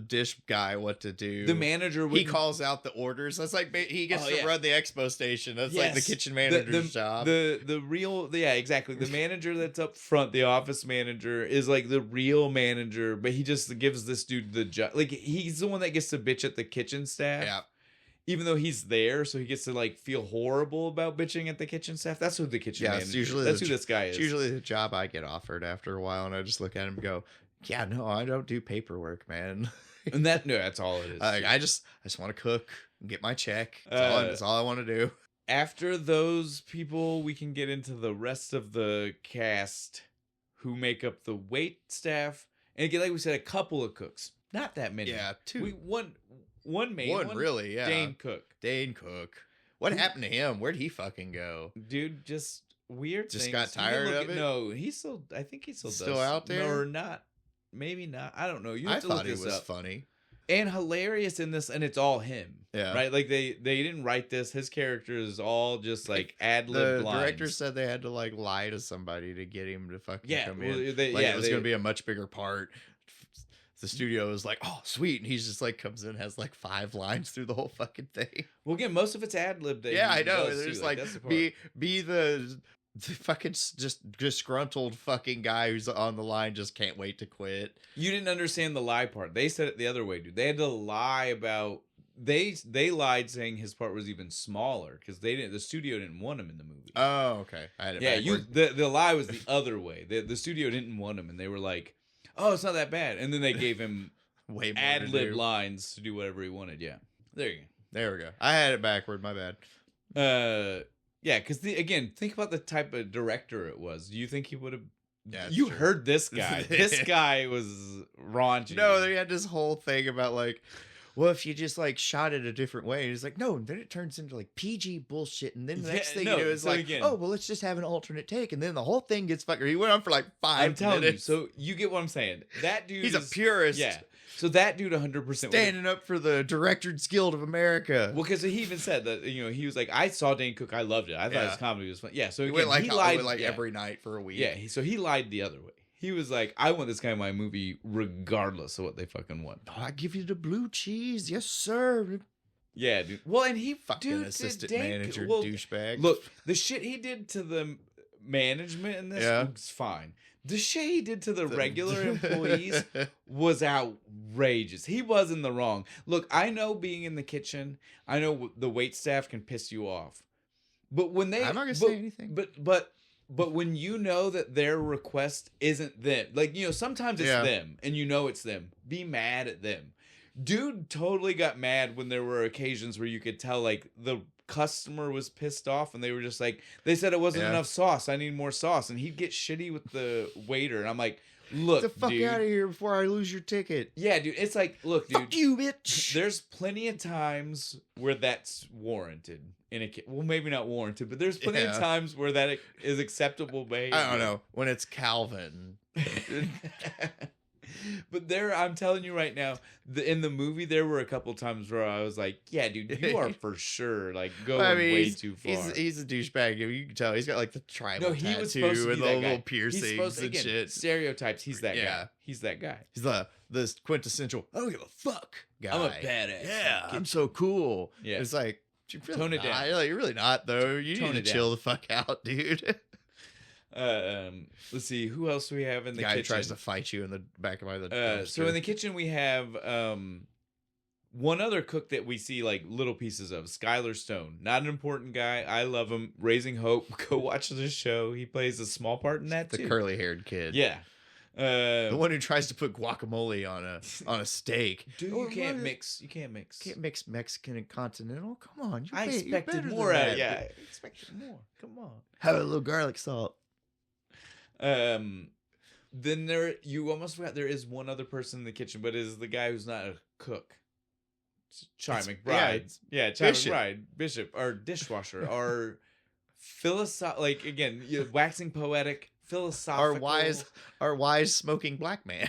Speaker 2: dish guy what to do.
Speaker 1: The manager
Speaker 2: he calls out the orders. That's like he gets to run the expo station. That's like the kitchen manager's job.
Speaker 1: The real exactly. The manager that's up front, the office manager, is like the real manager, but he just gives this dude the job. Like he's the one that gets to bitch at the kitchen staff.
Speaker 2: Yeah.
Speaker 1: Even though he's there, so he gets to like feel horrible about bitching at the kitchen staff. That's who the kitchen manager. That's who this guy is.
Speaker 2: It's usually the job I get offered after a while, and I just look at him and go, "Yeah, no, I don't do paperwork, man."
Speaker 1: And that's all it is.
Speaker 2: I just want to cook and get my check. That's all I want to do.
Speaker 1: After those people, we can get into the rest of the cast who make up the wait staff, and again, like we said, a couple of cooks, not that many.
Speaker 2: Yeah, two.
Speaker 1: One main one,
Speaker 2: really, yeah.
Speaker 1: Dane Cook.
Speaker 2: What happened to him? Where'd he fucking go?
Speaker 1: Dude, just weird
Speaker 2: just
Speaker 1: things.
Speaker 2: Got tired of it?
Speaker 1: No, I think he still
Speaker 2: out there?
Speaker 1: Or not. Maybe not. I don't know. You
Speaker 2: I
Speaker 1: have to
Speaker 2: thought
Speaker 1: look
Speaker 2: he
Speaker 1: this
Speaker 2: was
Speaker 1: up.
Speaker 2: funny.
Speaker 1: And hilarious in this, and it's all him.
Speaker 2: Yeah.
Speaker 1: Right? Like they didn't write this. His character is all just like ad-lib lines.
Speaker 2: The director said they had to like lie to somebody to get him to fucking come in.
Speaker 1: It
Speaker 2: was gonna be a much bigger part. The studio was like, "Oh, sweet," and he's just like comes in, has like 5 lines through the whole fucking thing.
Speaker 1: Well, again, most of it's ad lib.
Speaker 2: I know. There's like be the fucking just disgruntled fucking guy who's on the line, just can't wait to quit.
Speaker 1: You didn't understand the lie part. They said it the other way, dude. They had to lie about. They lied saying his part was even smaller because the studio didn't want him in the movie.
Speaker 2: Oh, okay. I had it
Speaker 1: the lie was the other way. The studio didn't want him, and they were like, "Oh, it's not that bad." And then they gave him
Speaker 2: way more
Speaker 1: ad-lib lines to do whatever he wanted. Yeah. There you go.
Speaker 2: There we go. I had it backward. My bad.
Speaker 1: Yeah, because again, think about the type of director it was. Do you think he would have...
Speaker 2: Yeah,
Speaker 1: you heard this guy. This guy was raunchy.
Speaker 2: No, they had this whole thing about like, well, if you just like shot it a different way, and he's like, no, and then it turns into like PG bullshit, and then the next thing you do is like, oh, well, let's just have an alternate take, and then the whole thing gets fucked. He went on for like 5 minutes.
Speaker 1: I'm telling you, so you get what I'm saying. That dude,
Speaker 2: he's a purist.
Speaker 1: Yeah. So that dude 100%
Speaker 2: standing up for the Directors Guild of America.
Speaker 1: Well, because he even said that, he was like, I saw Dane Cook, I loved it. I thought his comedy was fun. Yeah, so again,
Speaker 2: he lied every night for a week.
Speaker 1: Yeah, so he lied the other way. He was like, I want this guy in my movie regardless of what they fucking want.
Speaker 2: Oh, I give you the blue cheese. Yes, sir.
Speaker 1: Yeah, dude. Well, and he
Speaker 2: fucking assistant manager douchebag.
Speaker 1: Look, the shit he did to the management in this was fine. The shit he did to the regular employees was outrageous. He was in the wrong. Look, I know being in the kitchen, I know the wait staff can piss you off. But when they...
Speaker 2: I'm not going to say anything.
Speaker 1: But when you know that their request isn't them, like, sometimes it's them, and it's them, be mad at them. Dude totally got mad when there were occasions where you could tell, like, the customer was pissed off, and they were just like, they said it wasn't enough sauce, I need more sauce, and he'd get shitty with the waiter, and I'm like, look,
Speaker 2: get the fuck out of here before I lose your ticket.
Speaker 1: Yeah, dude, it's like, look, dude,
Speaker 2: fuck you, bitch.
Speaker 1: There's plenty of times where that's warranted in a well, maybe not warranted, but there's plenty of times where that is acceptable behavior.
Speaker 2: I don't know, when it's Calvin.
Speaker 1: But I'm telling you right now, in the movie, there were a couple times where I was like, yeah, dude, you are for sure like going way too far.
Speaker 2: He's a douchebag. You can tell he's got like the tribal tattoo and the little piercings and shit.
Speaker 1: Stereotypes. He's that guy. He's that guy.
Speaker 2: He's the quintessential, I don't give a fuck guy.
Speaker 1: I'm a badass.
Speaker 2: Yeah, I'm so cool. Yeah. It's like, really tone it down. You're really not, though. You need to chill the fuck out, dude.
Speaker 1: Let's see, who else do we have in the kitchen?
Speaker 2: Guy tries to fight you in the back of my
Speaker 1: so in the kitchen we have one other cook that we see like little pieces of, Skylar Stone. Not an important guy. I love him. Raising Hope. Go watch the show. He plays a small part in that too.
Speaker 2: The curly haired kid.
Speaker 1: Yeah.
Speaker 2: The one who tries to put guacamole on a steak.
Speaker 1: Dude, you can't mix. You can't mix.
Speaker 2: Can't mix Mexican and continental. Come on,
Speaker 1: I expected more out of you. I expected more. Come on.
Speaker 2: Have a little garlic salt.
Speaker 1: Then you almost forgot there is one other person in the kitchen, but it is the guy who's not a cook. Chai McBride. Yeah, Chai McBride. Bishop. Our dishwasher. Our like, again, waxing poetic. Philosophical,
Speaker 2: our wise smoking black man,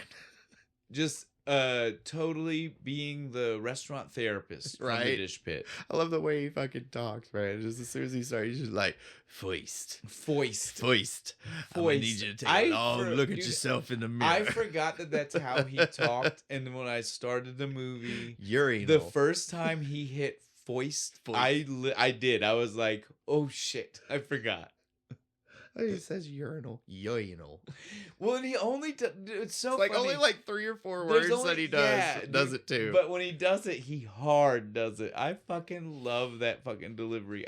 Speaker 1: just totally being the restaurant therapist from the dish pit.
Speaker 2: I love the way he fucking talks, right? Just as soon as he starts, he's just like foist. I'm gonna need you to take a long look at yourself in the mirror.
Speaker 1: I forgot that's how he talked, and then when I started the movie,
Speaker 2: urinal.
Speaker 1: The first time he hit foist. I did. I was like, oh shit, I forgot.
Speaker 2: He says urinal.
Speaker 1: Well, and he only it's so
Speaker 2: like
Speaker 1: funny.
Speaker 2: only like 3 or 4 words that he does it too.
Speaker 1: But when he does it, he hard does it. I fucking love that fucking delivery.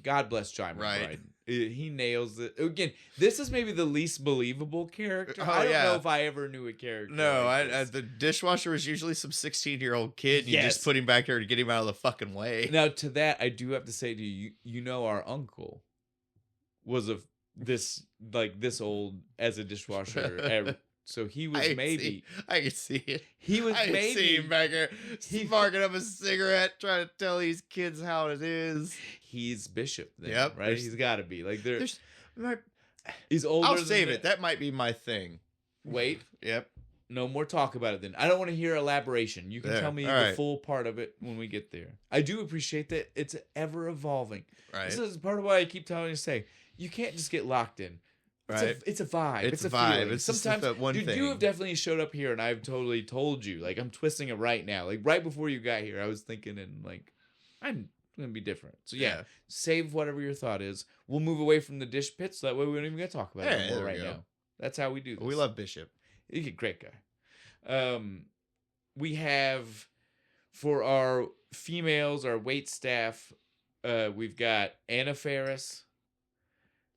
Speaker 1: God bless Chai McBride.
Speaker 2: Right.
Speaker 1: He nails it. Again, this is maybe the least believable character. I don't know if I ever knew a character.
Speaker 2: No, the dishwasher was usually some 16-year-old kid. And you just put him back there to get him out of the fucking way.
Speaker 1: Now, to that, I do have to say to you, our uncle was this old as a dishwasher. So he was
Speaker 2: I can see it.
Speaker 1: He was
Speaker 2: I see him back there sparking up a cigarette, trying to tell these kids how it is.
Speaker 1: He's Bishop then, right? He's got to be. Like he's older.
Speaker 2: I'll save it. That might be my thing.
Speaker 1: Wait.
Speaker 2: Yep.
Speaker 1: No more talk about it then. I don't want to hear elaboration. You can tell me the full part of it when we get there. I do appreciate that it's ever evolving.
Speaker 2: Right.
Speaker 1: This is part of why I keep telling you to say, you can't just get locked in.
Speaker 2: Right.
Speaker 1: It's a vibe. It's a
Speaker 2: vibe.
Speaker 1: Feeling.
Speaker 2: It's
Speaker 1: sometimes
Speaker 2: that one thing.
Speaker 1: You have definitely showed up here, and I've totally told you. Like, I'm twisting it right now. Like, right before you got here, I was thinking, and like, I'm gonna be different. So yeah, save whatever your thought is. We'll move away from the dish pit, so that way we don't even gonna talk about it anymore right now. That's how we do this.
Speaker 2: We love Bishop.
Speaker 1: He's a great guy. We have for our females, our wait staff, we've got Anna Faris.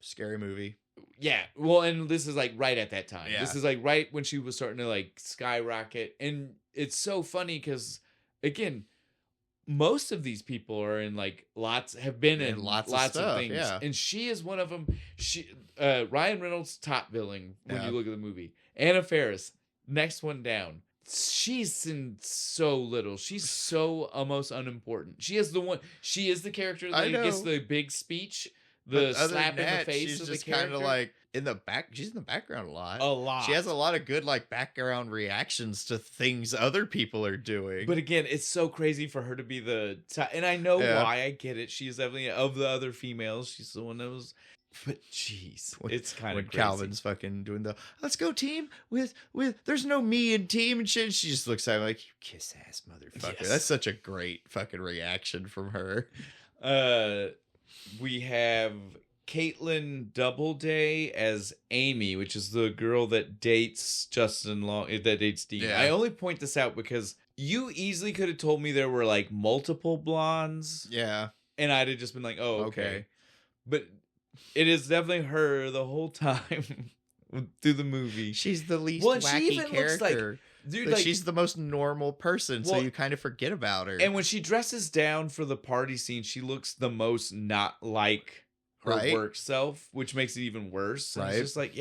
Speaker 2: Scary movie.
Speaker 1: Yeah, well, and this is like right at that time.
Speaker 2: Yeah.
Speaker 1: This is like right when she was starting to like skyrocket, and it's so funny because again, most of these people are in like have been in lots of things, and she is one of them. Ryan Reynolds top billing when you look at the movie. Anna Faris, next one down. She's in so little. She's so almost unimportant. She is the character that gets the big speech. The slap in the face
Speaker 2: she's
Speaker 1: of
Speaker 2: just
Speaker 1: the character.
Speaker 2: Kind of like in the back. She's in the background a lot.
Speaker 1: A lot.
Speaker 2: She has a lot of good like background reactions to things other people are doing.
Speaker 1: But again, it's so crazy for her to be and I know why. I get it. She's definitely of the other females. She's the one that was. But jeez, it's kind of crazy.
Speaker 2: Calvin's fucking doing the let's go team with there's no me in team and shit. She just looks at him like you kiss ass motherfucker. Yes. That's such a great fucking reaction from her.
Speaker 1: We have Caitlin Doubleday as Amy, which is the girl that dates that dates Dean. Yeah. I only point this out because you easily could have told me there were like multiple blondes.
Speaker 2: Yeah.
Speaker 1: And I'd have just been like, oh, okay. But it is definitely her the whole time through the movie.
Speaker 2: She's the least wacky character.
Speaker 1: Dude,
Speaker 2: like, she's the most normal person, so you kind of forget about her.
Speaker 1: And when she dresses down for the party scene, she looks the most not like her work self, which makes it even worse. And it's just like,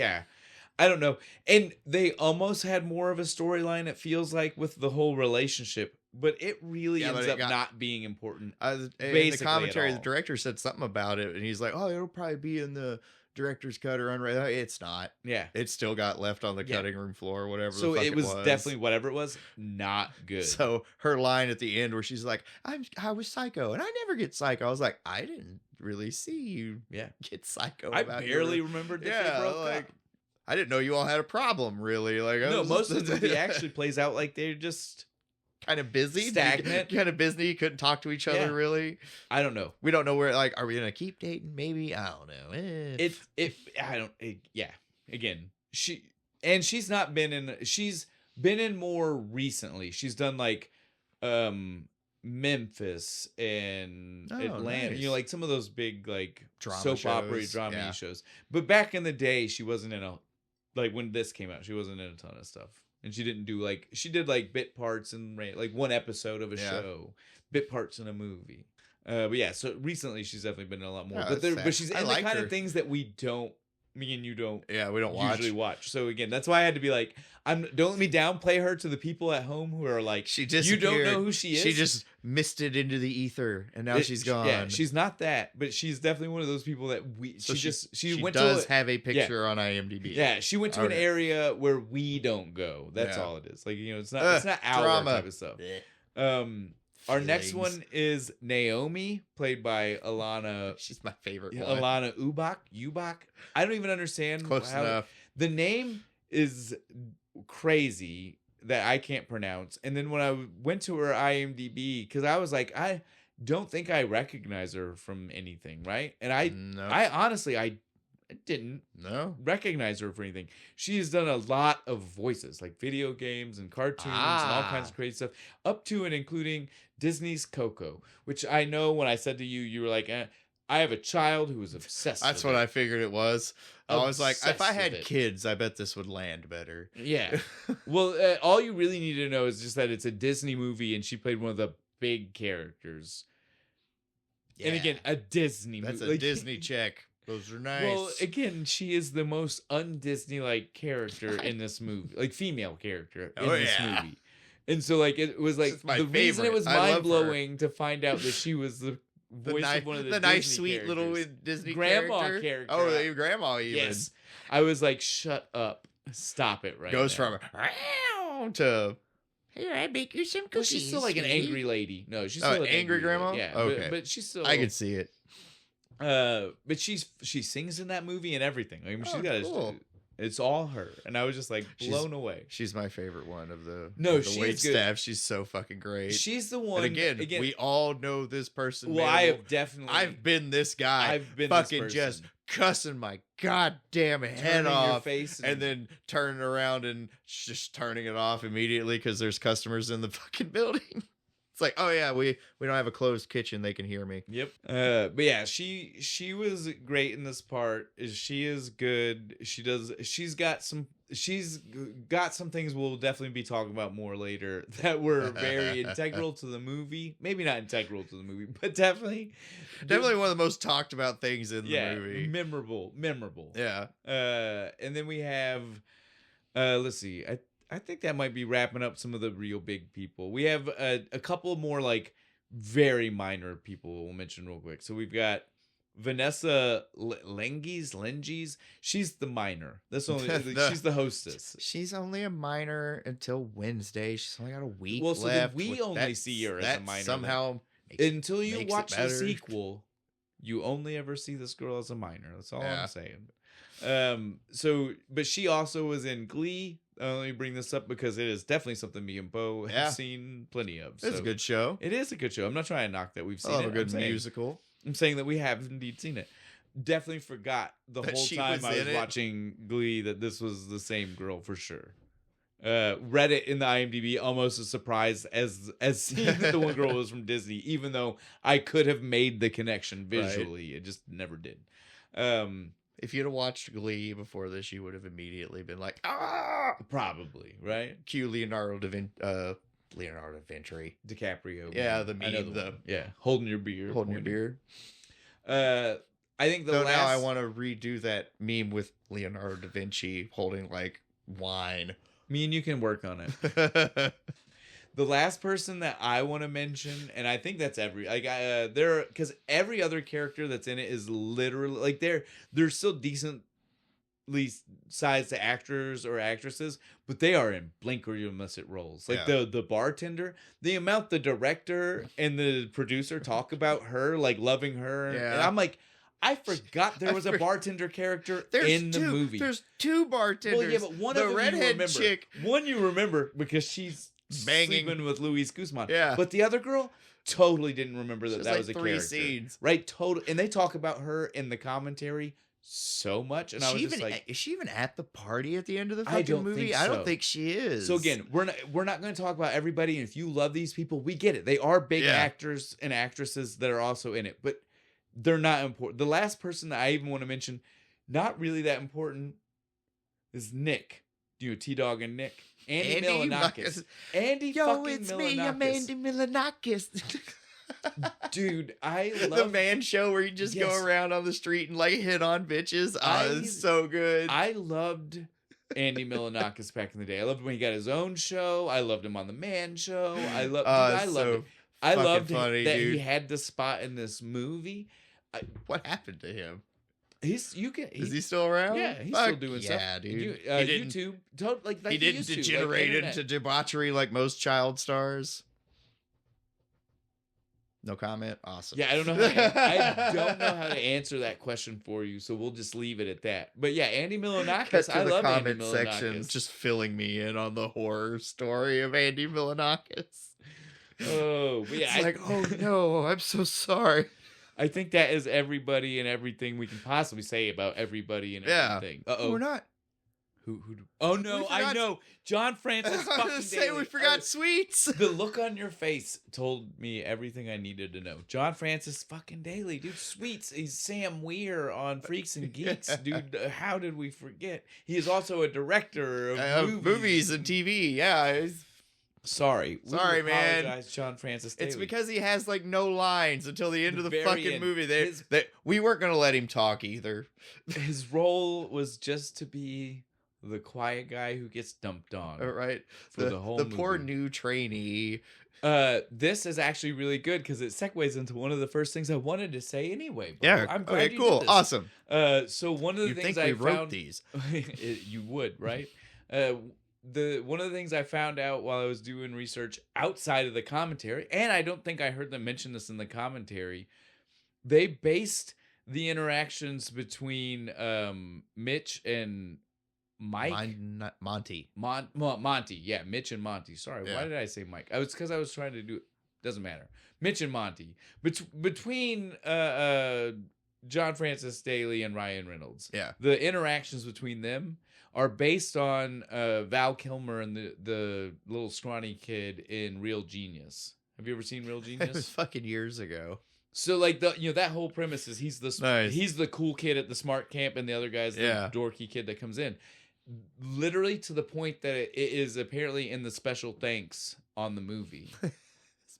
Speaker 1: I don't know. And they almost had more of a storyline, it feels like, with the whole relationship. But it really ends up not being important.
Speaker 2: In the commentary, the director said something about it, and he's like, oh, it'll probably be in the director's cut or unrated. It's not.
Speaker 1: Yeah.
Speaker 2: It still got left on the cutting room floor or whatever.
Speaker 1: So it was definitely whatever it was, not good.
Speaker 2: So her line at the end where she's like, I was psycho and I never get psycho. I was like, I didn't really see you get psycho.
Speaker 1: I barely remembered that they broke up.
Speaker 2: I didn't know you all had a problem, really. Like,
Speaker 1: no, most of the movie actually plays out like they're just
Speaker 2: kind of busy,
Speaker 1: stagnant,
Speaker 2: kind of busy, couldn't talk to each other really.
Speaker 1: I don't know.
Speaker 2: We don't know where. Like, are we gonna keep dating? Maybe, I don't know.
Speaker 1: Again, she's not been in. She's been in more recently. She's done like Memphis and Atlanta.
Speaker 2: Nice.
Speaker 1: You know, like some of those big like
Speaker 2: drama
Speaker 1: soap
Speaker 2: shows.
Speaker 1: opera drama shows. But back in the day, she wasn't in a like when this came out, she wasn't in a ton of stuff. And she didn't do like, she did like bit parts in like one episode of a show, bit parts in a movie. But yeah, so recently she's definitely been in a lot more. But she's in the kind of things that me and you don't.
Speaker 2: Yeah, we don't
Speaker 1: usually watch. So again, that's why I had to be like, don't let me downplay her to the people at home who are like, you don't know who she is.
Speaker 2: She just misted into the ether, and now she's gone.
Speaker 1: Yeah, she's not that, but she's definitely one of those people that she went
Speaker 2: does have a picture on IMDb.
Speaker 1: Yeah, she went to an area where we don't go. That's all it is. Like, it's not our
Speaker 2: drama
Speaker 1: type of stuff. Our next one is Naomi, played by Alana.
Speaker 2: She's my favorite one.
Speaker 1: Alana Ubach. I don't even understand.
Speaker 2: Close enough.
Speaker 1: The name is crazy that I can't pronounce. And then when I went to her IMDb, because I was like, I don't think I recognize her from anything, right? And I honestly, I didn't recognize her for anything. She has done a lot of voices, like video games and cartoons and all kinds of crazy stuff, up to and including Disney's Coco, which I know when I said to you, you were like, I have a child who is obsessed
Speaker 2: That's
Speaker 1: with
Speaker 2: what
Speaker 1: it.
Speaker 2: I figured it was. I was like, if I had kids, I bet this would land better.
Speaker 1: Yeah. Well, all you really need to know is just that it's a Disney movie and she played one of the big characters. Yeah. And again, a Disney movie.
Speaker 2: That's a Disney check. Those are nice.
Speaker 1: Well, again, she is the most un-Disney-like character in this movie. Like, female character in this movie. And so, like, it was like, the reason it was mind-blowing to find out that she was the voice of one of the Disney
Speaker 2: nice, sweet
Speaker 1: characters.
Speaker 2: little Disney
Speaker 1: grandma character.
Speaker 2: Oh, the grandma even.
Speaker 1: Yes. I was like, shut up. Stop it right
Speaker 2: Goes
Speaker 1: now.
Speaker 2: from to... Here, I bake you some cookies.
Speaker 1: Well, she's still like an angry lady. No, she's still
Speaker 2: an angry grandma.
Speaker 1: Yeah,
Speaker 2: okay,
Speaker 1: but she's still.
Speaker 2: I can see it.
Speaker 1: But she sings in that movie and everything. I mean, she's got cool. It's all her, and I was just like blown away.
Speaker 2: She's my favorite one of the
Speaker 1: she's
Speaker 2: wait staff. She's so fucking great.
Speaker 1: She's the one.
Speaker 2: And again, we all know this person.
Speaker 1: Well, I've
Speaker 2: been this guy. I've been fucking just cussing my goddamn head off, and then turning around and just turning it off immediately because there's customers in the fucking building. It's like, oh yeah, we don't have a closed kitchen; they can hear me.
Speaker 1: Yep. But yeah, she was great in this part. She is good. She's got some things we'll definitely be talking about more later that were very integral to the movie. Maybe not integral to the movie, but definitely
Speaker 2: one of the most talked about things in the movie.
Speaker 1: Memorable.
Speaker 2: Yeah.
Speaker 1: And then we have, let's see, I think that might be wrapping up some of the real big people. We have a couple more like very minor people we'll mention real quick. So we've got Vanessa Lengies. She's the minor. That's only she's the hostess.
Speaker 2: She's only a minor until Wednesday. She's only got a week
Speaker 1: left.
Speaker 2: So
Speaker 1: we only see her as a minor.
Speaker 2: Somehow
Speaker 1: until you watch the sequel, you only ever see this girl as a minor. That's all I'm saying. But she also was in Glee. Let me bring this up because it is definitely something me and Bo have seen plenty of.
Speaker 2: It's a good show.
Speaker 1: It is a good show. I'm not trying to knock that we've seen it.
Speaker 2: A good musical.
Speaker 1: I'm saying that we have indeed seen it. Definitely forgot the whole time I was watching Glee that this was the same girl for sure. Read it in the IMDb almost as surprised as seeing that the one girl was from Disney, even though I could have made the connection visually. Right. It just never did.
Speaker 2: If you'd have watched Glee before this, you would have immediately been like, ah!
Speaker 1: Probably, right?
Speaker 2: Cue Leonardo da Vinci.
Speaker 1: DiCaprio.
Speaker 2: Yeah, the meme.
Speaker 1: Holding your beer. I think now
Speaker 2: I want to redo that meme with Leonardo da Vinci holding, like, wine.
Speaker 1: Me and you can work on it. The last person that I want to mention, and I think that's because every other character that's in it is literally like they're still decently sized to actors or actresses, but they are in blink or you'll miss it roles. Like the bartender, the amount the director and the producer talk about her, like loving her, and I'm like, I forgot there was a bartender character in the movie.
Speaker 2: There's two bartenders.
Speaker 1: Well, yeah, but one of them redhead chick. One you remember because she's sleeping with Luis Guzman.
Speaker 2: Yeah.
Speaker 1: But the other girl totally didn't remember that was a character.
Speaker 2: Scenes.
Speaker 1: Right? Totally. And they talk about her in the commentary so much. And I was just like,
Speaker 2: is she even at the party at the end of the fucking movie? I don't think she is.
Speaker 1: So again, we're not going to talk about everybody. And if you love these people, we get it. They are big actors and actresses that are also in it, but they're not important. The last person that I even want to mention, not really that important. is Nick. You know, T-Dog and Nick. Andy
Speaker 2: Andy
Speaker 1: Milonakis. Andy
Speaker 2: Yo,
Speaker 1: fucking
Speaker 2: it's
Speaker 1: Milonakis.
Speaker 2: me, I'm Andy Milonakis.
Speaker 1: Dude, I love
Speaker 2: the man show where you just go around on the street and like hit on bitches. It's so good.
Speaker 1: I loved Andy Milonakis back in the day. I loved when he got his own show. I loved him on the Man Show. I loved him. I loved
Speaker 2: funny,
Speaker 1: that
Speaker 2: dude.
Speaker 1: he had the spot in this movie.
Speaker 2: What happened to him?
Speaker 1: Is
Speaker 2: he still around?
Speaker 1: Yeah, he's still doing stuff.
Speaker 2: Yeah, dude.
Speaker 1: YouTube, like
Speaker 2: he didn't
Speaker 1: YouTube,
Speaker 2: degenerate into debauchery like most child stars. No comment. Awesome.
Speaker 1: Yeah, I don't know how to answer that question for you, so we'll just leave it at that. But yeah, Andy Milonakis, I love Andy Milonakis.
Speaker 2: Section just filling me in on the horror story of Andy Milonakis.
Speaker 1: Oh, but yeah,
Speaker 2: it's like, oh no, I'm so sorry.
Speaker 1: I think that is everybody and everything we can possibly say about everybody and everything.
Speaker 2: Uh-oh. We're not.
Speaker 1: Who? Oh no, I know. John Francis fucking Daly.
Speaker 2: We forgot Sweets.
Speaker 1: The look on your face told me everything I needed to know. John Francis fucking Daly, dude. Sweets. He's Sam Weir on Freaks and Geeks, dude. How did we forget? He is also a director of
Speaker 2: movies and TV. Yeah.
Speaker 1: Sorry,
Speaker 2: man.
Speaker 1: John Francis Daly.
Speaker 2: It's because he has like no lines until the end of the fucking
Speaker 1: end.
Speaker 2: movie. We weren't gonna let him talk either.
Speaker 1: His role was just to be the quiet guy who gets dumped on.
Speaker 2: Right.
Speaker 1: For the whole movie.
Speaker 2: Poor new trainee.
Speaker 1: This is actually really good because it segues into one of the first things I wanted to say anyway. Bro.
Speaker 2: Yeah.
Speaker 1: I'm glad you
Speaker 2: cool.
Speaker 1: did this.
Speaker 2: Awesome.
Speaker 1: So one of the things
Speaker 2: I wrote
Speaker 1: found,
Speaker 2: these.
Speaker 1: You would, right? One of the things I found out while I was doing research outside of the commentary, and I don't think I heard them mention this in the commentary, they based the interactions between Mitch and Mike.
Speaker 2: Monty.
Speaker 1: Monty. Yeah, Mitch and Monty. Sorry, why did I say Mike? Because I was trying to do. Doesn't matter. Mitch and Monty. Between John Francis Daly and Ryan Reynolds.
Speaker 2: Yeah.
Speaker 1: The interactions between them are based on Val Kilmer and the little scrawny kid in Real Genius. Have you ever seen Real Genius?
Speaker 2: It was fucking years ago.
Speaker 1: So like that whole premise is he's the cool kid at the smart camp and the other guy's the dorky kid that comes in. Literally to the point that it is apparently in the special thanks on the movie.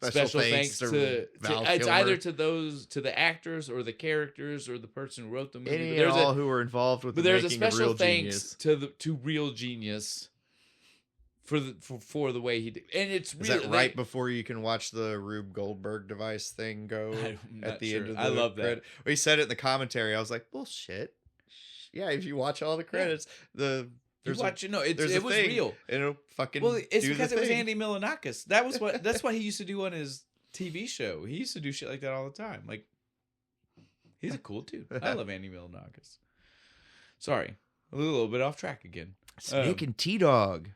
Speaker 1: Special thanks to it's either to the actors or the characters or the person who wrote the movie.
Speaker 2: Any and all who were involved with the making of Real Genius. But there's a special thanks
Speaker 1: to Real Genius for the way he did. And it's
Speaker 2: really, is that right before you can watch the Rube Goldberg device thing go at the end of the
Speaker 1: I love
Speaker 2: credit? Well, he said it in the commentary. I was like, bullshit. Yeah, if you watch all the credits, it was
Speaker 1: real.
Speaker 2: It'll fucking
Speaker 1: it's because it was Andy Milonakis. That's what he used to do on his TV show. He used to do shit like that all the time. Like, he's a cool dude. I love Andy Milonakis. Sorry, a little bit off track again.
Speaker 2: Snake and T-Dog.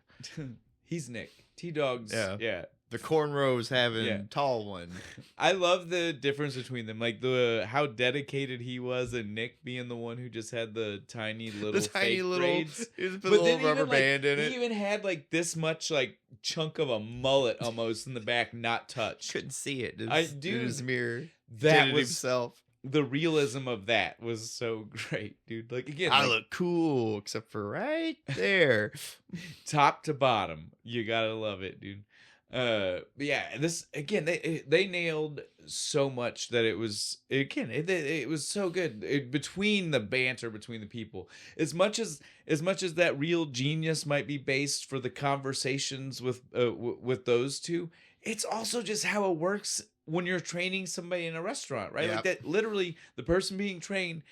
Speaker 1: He's Nick. T-Dog's yeah.
Speaker 2: The cornrows having tall one.
Speaker 1: I love the difference between them. Like how dedicated he was, and Nick being the one who just had the tiny little braids.
Speaker 2: He just put a little rubber band in it.
Speaker 1: He even had like this much like chunk of a mullet almost in the back, not touched.
Speaker 2: Couldn't see it.
Speaker 1: In
Speaker 2: his mirror.
Speaker 1: That was
Speaker 2: himself.
Speaker 1: The realism of that was so great, dude. Like again,
Speaker 2: I look cool, except for right there,
Speaker 1: top to bottom. You gotta love it, dude. But yeah, this again, they nailed so much that it was so good between the banter between the people. As much as that Real Genius might be based for the conversations with those two, it's also just how it works when you're training somebody in a restaurant, right? Yep. Like that, literally, the person being trained,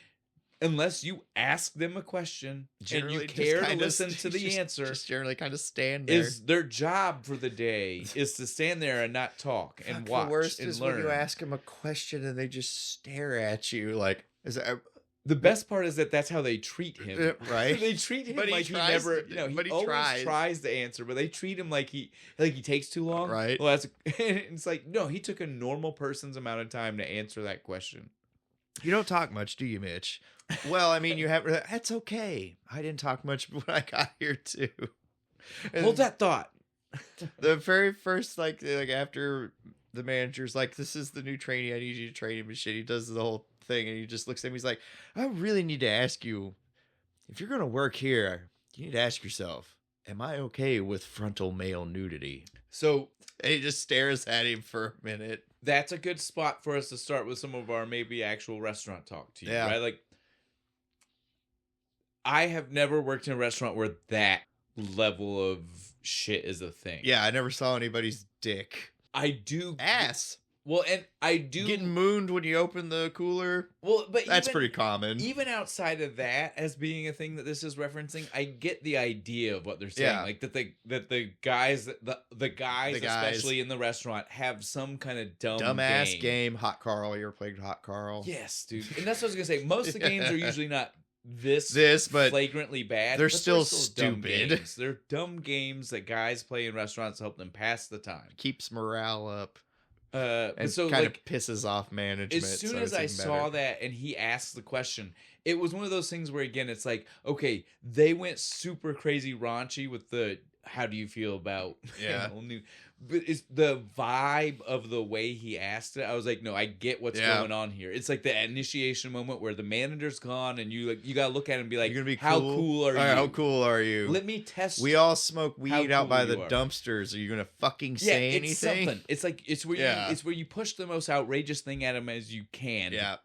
Speaker 1: unless you ask them a question generally, and you care to listen to the answer,
Speaker 2: just generally kind of stand there.
Speaker 1: Is their job for the day is to stand there and not talk and watch.
Speaker 2: The worst
Speaker 1: and
Speaker 2: is
Speaker 1: learn.
Speaker 2: When you ask them a question and they just stare at you like, is that?
Speaker 1: The best part is that that's how they treat him,
Speaker 2: right?
Speaker 1: They treat him
Speaker 2: but
Speaker 1: like he never, he always tries to answer, but they treat him like he takes too long,
Speaker 2: right?
Speaker 1: Well, it's like, no, he took a normal person's amount of time to answer that question.
Speaker 2: You don't talk much, do you, Mitch? Well, I mean, you have. That's okay. I didn't talk much when I got here too.
Speaker 1: Hold that thought.
Speaker 2: The very first, like after the manager's like, "This is the new trainee. I need you to train him and shit." He does the whole thing, and he just looks at me. He's like, "I really need to ask you, if you're gonna work here, You need to ask yourself, am I okay with frontal male nudity?
Speaker 1: So,
Speaker 2: and he just stares at him for a minute.
Speaker 1: That's a good spot for us to start with some of our maybe actual restaurant talk to you, right? Like, I have never worked in a restaurant where that level of shit is a thing.
Speaker 2: Yeah, I never saw anybody's dick.
Speaker 1: I do.
Speaker 2: Ass.
Speaker 1: Well, and I do.
Speaker 2: Getting mooned when you open the cooler.
Speaker 1: Well, but
Speaker 2: that's pretty common.
Speaker 1: Even outside of that, as being a thing that this is referencing, I get the idea of what they're saying. Yeah. Like that the guys, especially in the restaurant, have some kind of dumbass
Speaker 2: game. Hot Carl. You ever played Hot Carl?
Speaker 1: Yes, dude. And that's what I was gonna say. Most of the games are usually not this but flagrantly bad.
Speaker 2: They're still stupid.
Speaker 1: Dumb they're dumb games that guys play in restaurants to help them pass the time.
Speaker 2: Keeps morale up.
Speaker 1: And
Speaker 2: so kind of pisses off management.
Speaker 1: As soon as I saw that and he asked the question, it was one of those things where, again, it's like, okay, they went super crazy raunchy with the how do you feel about but it's the vibe of the way he asked it. I was like, no, I get what's going on here. It's like the initiation moment where the manager's gone and you gotta look at him and be like,
Speaker 2: you're gonna be
Speaker 1: how cool are you?
Speaker 2: How cool are you?
Speaker 1: Let me test.
Speaker 2: We all smoke weed out by the dumpsters. Are you gonna fucking say anything?
Speaker 1: Something. It's like it's where you push the most outrageous thing at him as you can.
Speaker 2: Yeah.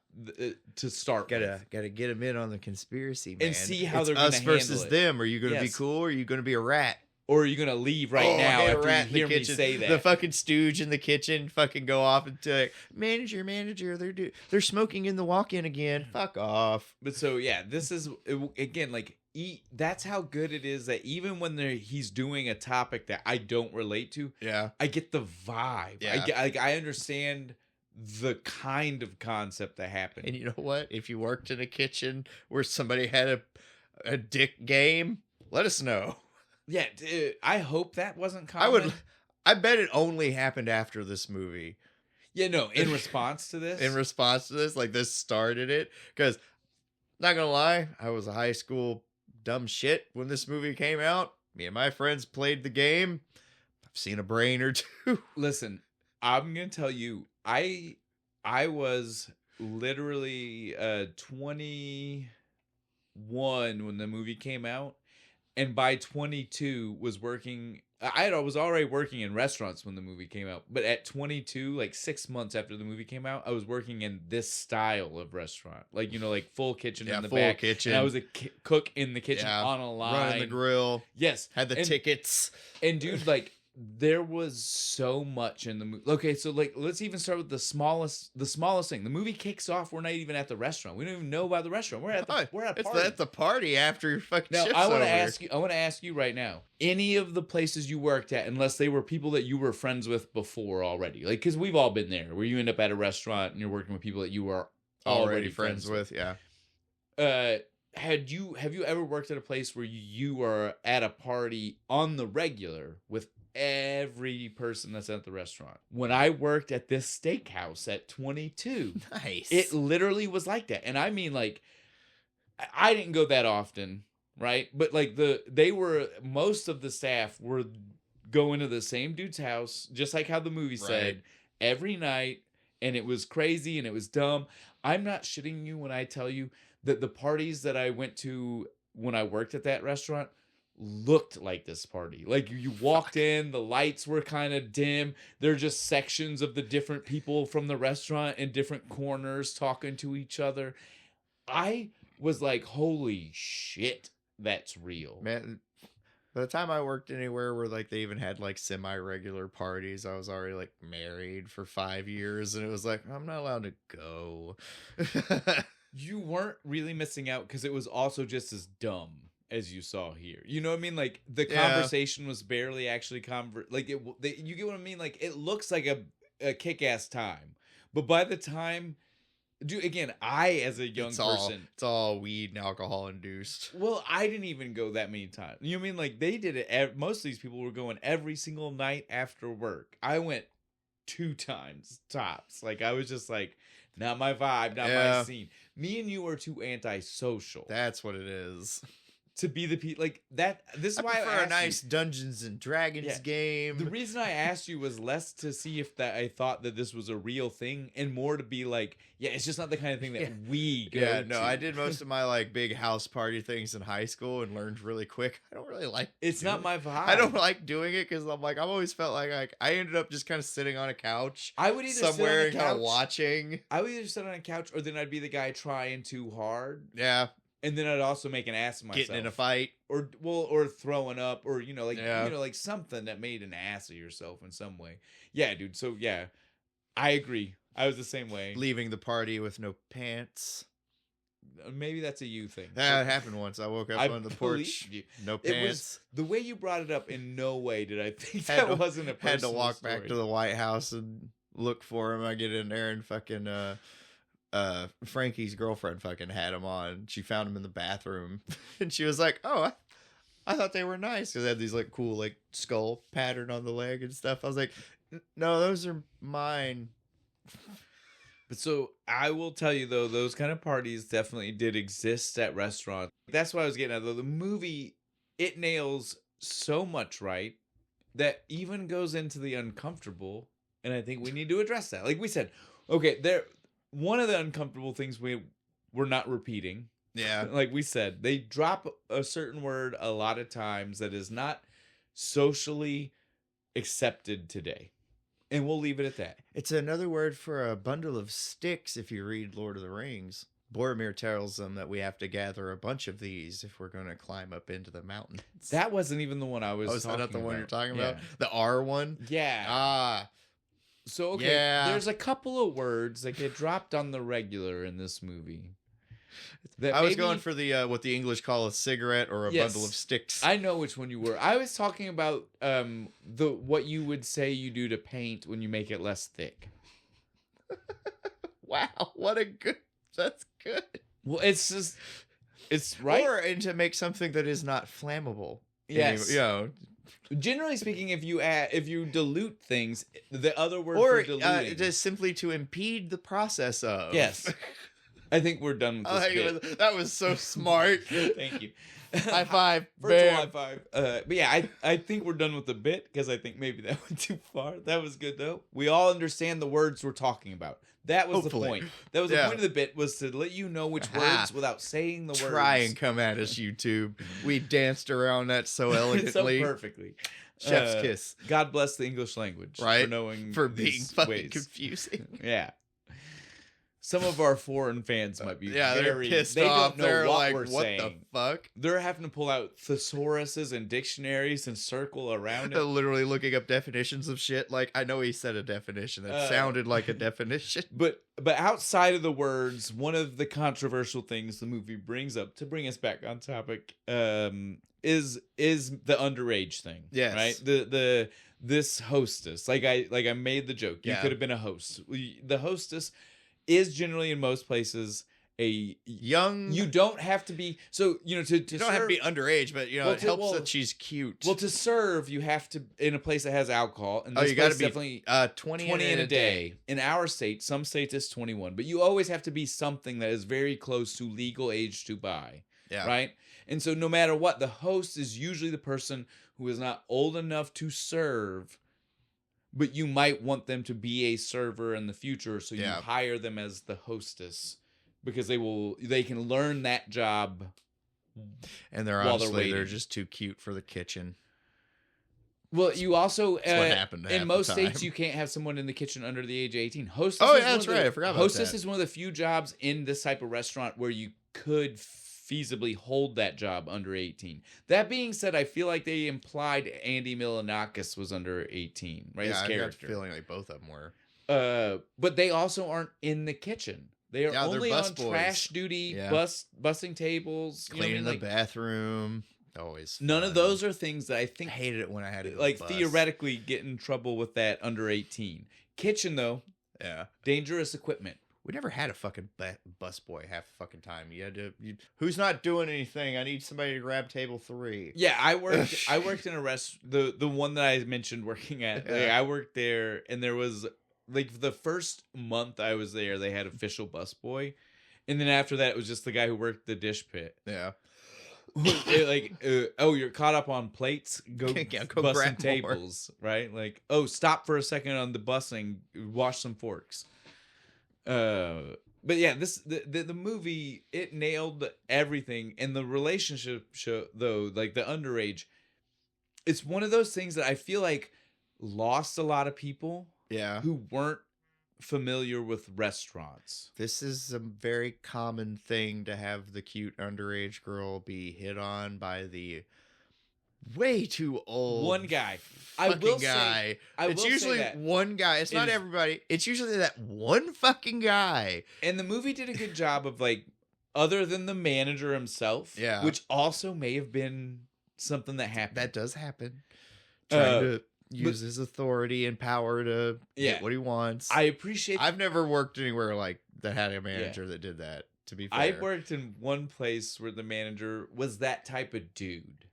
Speaker 1: To start,
Speaker 2: gotta get him in on the conspiracy, man.
Speaker 1: And see how they're
Speaker 2: us
Speaker 1: gonna
Speaker 2: versus them. Are you gonna be cool? Or are you gonna be a rat?
Speaker 1: Or are you gonna leave now after you hear me say that?
Speaker 2: The fucking stooge in the kitchen fucking go off and like, manager, they're smoking in the walk-in again. Fuck off.
Speaker 1: But so this is again like that's how good it is that even when he's doing a topic that I don't relate to, I get the vibe. Yeah. I understand the kind of concept that happened.
Speaker 2: And you know what? If you worked in a kitchen where somebody had a dick game, let us know.
Speaker 1: Yeah, dude, I hope that wasn't common.
Speaker 2: I bet it only happened after this movie.
Speaker 1: Yeah, no, in response to this?
Speaker 2: Like this started it. Because, not gonna lie, I was a high school dumb shit when this movie came out. Me and my friends played the game. I've seen a brain or two.
Speaker 1: Listen, I'm gonna tell you, I was literally 21 when the movie came out. And by 22 was working. I was already working in restaurants when the movie came out. But at 22, like 6 months after the movie came out, I was working in this style of restaurant. Like, like full kitchen in the back.
Speaker 2: Full kitchen.
Speaker 1: And I was a cook in the kitchen on a line.
Speaker 2: Running the grill.
Speaker 1: Yes.
Speaker 2: Had the tickets.
Speaker 1: And dude, like, there was so much in the movie. Okay, so like let's even start with the smallest thing. The movie kicks off. We're not even at the restaurant. We don't even know about the restaurant. We're at a party.
Speaker 2: It's the party after your fucking shift's
Speaker 1: I
Speaker 2: want
Speaker 1: to ask you right now. Any of the places you worked at, unless they were people that you were friends with before already, like because we've all been there, where you end up at a restaurant and you're working with people that you are already friends with.
Speaker 2: Yeah.
Speaker 1: Have you ever worked at a place where you are at a party on the regular with every person that's at the restaurant? When I worked at this steakhouse at 22,
Speaker 2: nice,
Speaker 1: it literally was like that. And I mean, like, I didn't go that often, right? But like most of the staff were going to the same dude's house, just like how the movie said, every night, and it was crazy and it was dumb. I'm not shitting you when I tell you that the parties that I went to when I worked at that restaurant looked like this party. Like you walked in, the lights were kind of dim. They're just sections of the different people from the restaurant in different corners talking to each other. I was like, holy shit, that's real.
Speaker 2: Man, by the time I worked anywhere where like they even had like semi-regular parties, I was already like married for 5 years and it was like, I'm not allowed to go.
Speaker 1: You weren't really missing out because it was also just as dumb as you saw here. You know what I mean? Like the conversation was barely actually you get what I mean? Like it looks like a kick-ass time. But by the time, dude, again, I as a young person,
Speaker 2: it's all weed and alcohol induced.
Speaker 1: Well, I didn't even go that many times. You know what I mean? Like they did it. Most of these people were going every single night after work. I went 2 times tops. Like I was just like, not my vibe, not my scene. Me and you are too antisocial.
Speaker 2: That's what it is.
Speaker 1: to be the like that. This is
Speaker 2: I
Speaker 1: why I
Speaker 2: prefer a nice
Speaker 1: you.
Speaker 2: Dungeons and Dragons game.
Speaker 1: The reason I asked you was less to see if that I thought that this was a real thing, and more to be like, yeah, it's just not the kind of thing that we go to.
Speaker 2: I did most of my like big house party things in high school and learned really quick. I don't really like
Speaker 1: it's not my vibe.
Speaker 2: I don't like doing it because I've always felt like I ended up just kind of sitting on a couch.
Speaker 1: I would either
Speaker 2: somewhere
Speaker 1: sit on a couch,
Speaker 2: watching.
Speaker 1: I would either sit on a couch, or then I'd be the guy trying too hard.
Speaker 2: Yeah.
Speaker 1: And then I'd also make an ass of myself.
Speaker 2: Getting in a fight.
Speaker 1: Or throwing up, or like something that made an ass of yourself in some way. Yeah, dude. So yeah, I agree. I was the same way.
Speaker 2: Leaving the party with no pants.
Speaker 1: Maybe that's a you thing.
Speaker 2: That happened once. I woke up on the porch, no pants.
Speaker 1: It was, the way you brought it up, in no way did I think that wasn't a personal
Speaker 2: Had to walk
Speaker 1: story.
Speaker 2: back to the White House and look for him. I get in there and fucking Frankie's girlfriend fucking had him on. She found him in the bathroom and she was like, "Oh, I thought they were nice," because they had these like cool like skull pattern on the leg and stuff. I was like, "No, those are mine."
Speaker 1: But so I will tell you though, those kind of parties definitely did exist at restaurants. That's what I was getting at though. The movie, it nails so much right that even goes into the uncomfortable, and I think we need to address that. Like we said, okay, one of the uncomfortable things we're not repeating.
Speaker 2: Yeah.
Speaker 1: Like we said, they drop a certain word a lot of times that is not socially accepted today. And we'll leave it at that.
Speaker 2: It's another word for a bundle of sticks if you read Lord of the Rings. Boromir tells them that we have to gather a bunch of these if we're going to climb up into the mountains.
Speaker 1: That wasn't even the one I was talking about.
Speaker 2: Oh, is that not the one you're talking
Speaker 1: Yeah.
Speaker 2: about? The R one?
Speaker 1: Yeah.
Speaker 2: Ah.
Speaker 1: So, okay, there's a couple of words that get dropped on the regular in this movie.
Speaker 2: I was going for the what the English call a cigarette or a bundle of sticks.
Speaker 1: I know which one you were. I was talking about what you would say you do to paint when you make it less thick.
Speaker 2: Wow, that's good.
Speaker 1: Well, it's right.
Speaker 2: Or and to make something that is not flammable.
Speaker 1: Yes. Generally speaking, if you dilute things, the other word for diluting,
Speaker 2: just simply to impede the process of.
Speaker 1: Yes. I think we're done with this bit.
Speaker 2: That was so smart.
Speaker 1: Thank you.
Speaker 2: High five.
Speaker 1: Virtual high five. But yeah, I think we're done with the bit because I think maybe that went too far. That was good though. We all understand the words we're talking about. That was the point. That was the point of the bit, was to let you know which words without saying the words.
Speaker 2: Try and come at us, YouTube. We danced around that so elegantly.
Speaker 1: So perfectly.
Speaker 2: Chef's kiss.
Speaker 1: God bless the English language.
Speaker 2: Right?
Speaker 1: For knowing
Speaker 2: for being fucking
Speaker 1: ways.
Speaker 2: Confusing.
Speaker 1: Yeah. Some of our foreign fans might be
Speaker 2: they're pissed
Speaker 1: they
Speaker 2: off.
Speaker 1: Don't know
Speaker 2: they're
Speaker 1: what
Speaker 2: like,
Speaker 1: we're
Speaker 2: what
Speaker 1: saying.
Speaker 2: The fuck?
Speaker 1: They're having to pull out thesauruses and dictionaries and circle around it.
Speaker 2: They're literally looking up definitions of shit. Like, I know he said a definition that sounded like a definition.
Speaker 1: But outside of the words, one of the controversial things the movie brings up, to bring us back on topic, is the underage thing.
Speaker 2: Yes.
Speaker 1: Right? This hostess. Like I made the joke. You
Speaker 2: Yeah.
Speaker 1: could have been a host. The hostess is generally in most places a
Speaker 2: young.
Speaker 1: You don't have to be to
Speaker 2: you don't
Speaker 1: serve,
Speaker 2: have to be underage, but it helps that she's cute.
Speaker 1: Well, to serve, you have to in a place that has alcohol, and this
Speaker 2: you got to be
Speaker 1: definitely
Speaker 2: 20
Speaker 1: in a day. In our state, some states it's 21, but you always have to be something that is very close to legal age to buy.
Speaker 2: Yeah.
Speaker 1: Right. And so, no matter what, the host is usually the person who is not old enough to serve, but you might want them to be a server in the future, so you hire them as the hostess because they can learn that job.
Speaker 2: And they're just too cute for the kitchen.
Speaker 1: Well, you also
Speaker 2: what happened
Speaker 1: in most states you can't have someone in the kitchen under the age of 18. Hostess.
Speaker 2: Oh yeah, that's right. I forgot about that.
Speaker 1: Hostess is one of the few jobs in this type of restaurant where you could feasibly hold that job under 18. That being said, I feel like they implied Andy Milonakis was under 18, right?
Speaker 2: Yeah,
Speaker 1: his character.
Speaker 2: I got a feeling like both of them were.
Speaker 1: But they also aren't in the kitchen. They are only on
Speaker 2: boys.
Speaker 1: Trash duty, bussing tables,
Speaker 2: cleaning the bathroom. Always fun.
Speaker 1: None of those are things that I think
Speaker 2: I hated it when I had to
Speaker 1: like theoretically get in trouble with that under 18. Kitchen though, dangerous equipment.
Speaker 2: We never had a fucking bus boy half the fucking time. You had to. Who's not doing anything? I need somebody to grab table 3.
Speaker 1: Yeah, I worked in a the one that I mentioned working at. Like, I worked there, and there was like the first month I was there, they had official bus boy, and then after that, it was just the guy who worked the dish pit.
Speaker 2: Yeah.
Speaker 1: You're caught up on plates. Go bust some tables, right? Like, oh, stop for a second on the busing. Wash some forks. But yeah, the movie, it nailed everything, and the relationship show, though, like the underage, it's one of those things that I feel like lost a lot of people.
Speaker 2: Yeah,
Speaker 1: who weren't familiar with restaurants.
Speaker 2: This is a very common thing to have the cute underage girl be hit on by the way too old
Speaker 1: one guy.
Speaker 2: It's usually one guy. It's not everybody. It's usually that one fucking guy.
Speaker 1: And the movie did a good job of, like, other than the manager himself, which also may have been something that happened.
Speaker 2: That does happen. Trying to use his authority and power to get what he wants.
Speaker 1: I appreciate.
Speaker 2: I've never worked anywhere like that had a manager that did that. To be fair,
Speaker 1: I worked in one place where the manager was that type of dude.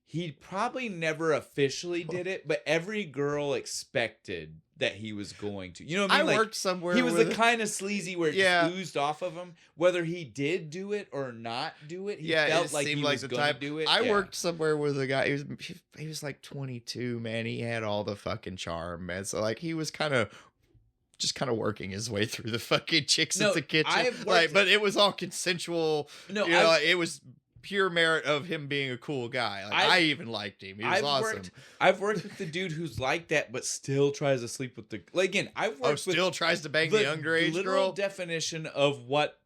Speaker 1: He probably never officially did it, but every girl expected that he was going to. You know what I mean?
Speaker 2: I worked somewhere.
Speaker 1: He was the kind of sleazy where it just oozed off of him. Whether he did do it or not do it, he felt like he was going to do it.
Speaker 2: I worked somewhere with a guy. He was like 22, man. He had all the fucking charm, man. So like he was kind of working his way through the fucking chicks at the kitchen. But it was all consensual. It was pure merit of him being a cool guy. Like, I even liked him. He was awesome.
Speaker 1: I've worked with the dude who's like that, but still tries to sleep with the. Like, again, I've worked with
Speaker 2: still tries to bang the underage
Speaker 1: literal
Speaker 2: girl.
Speaker 1: Definition of what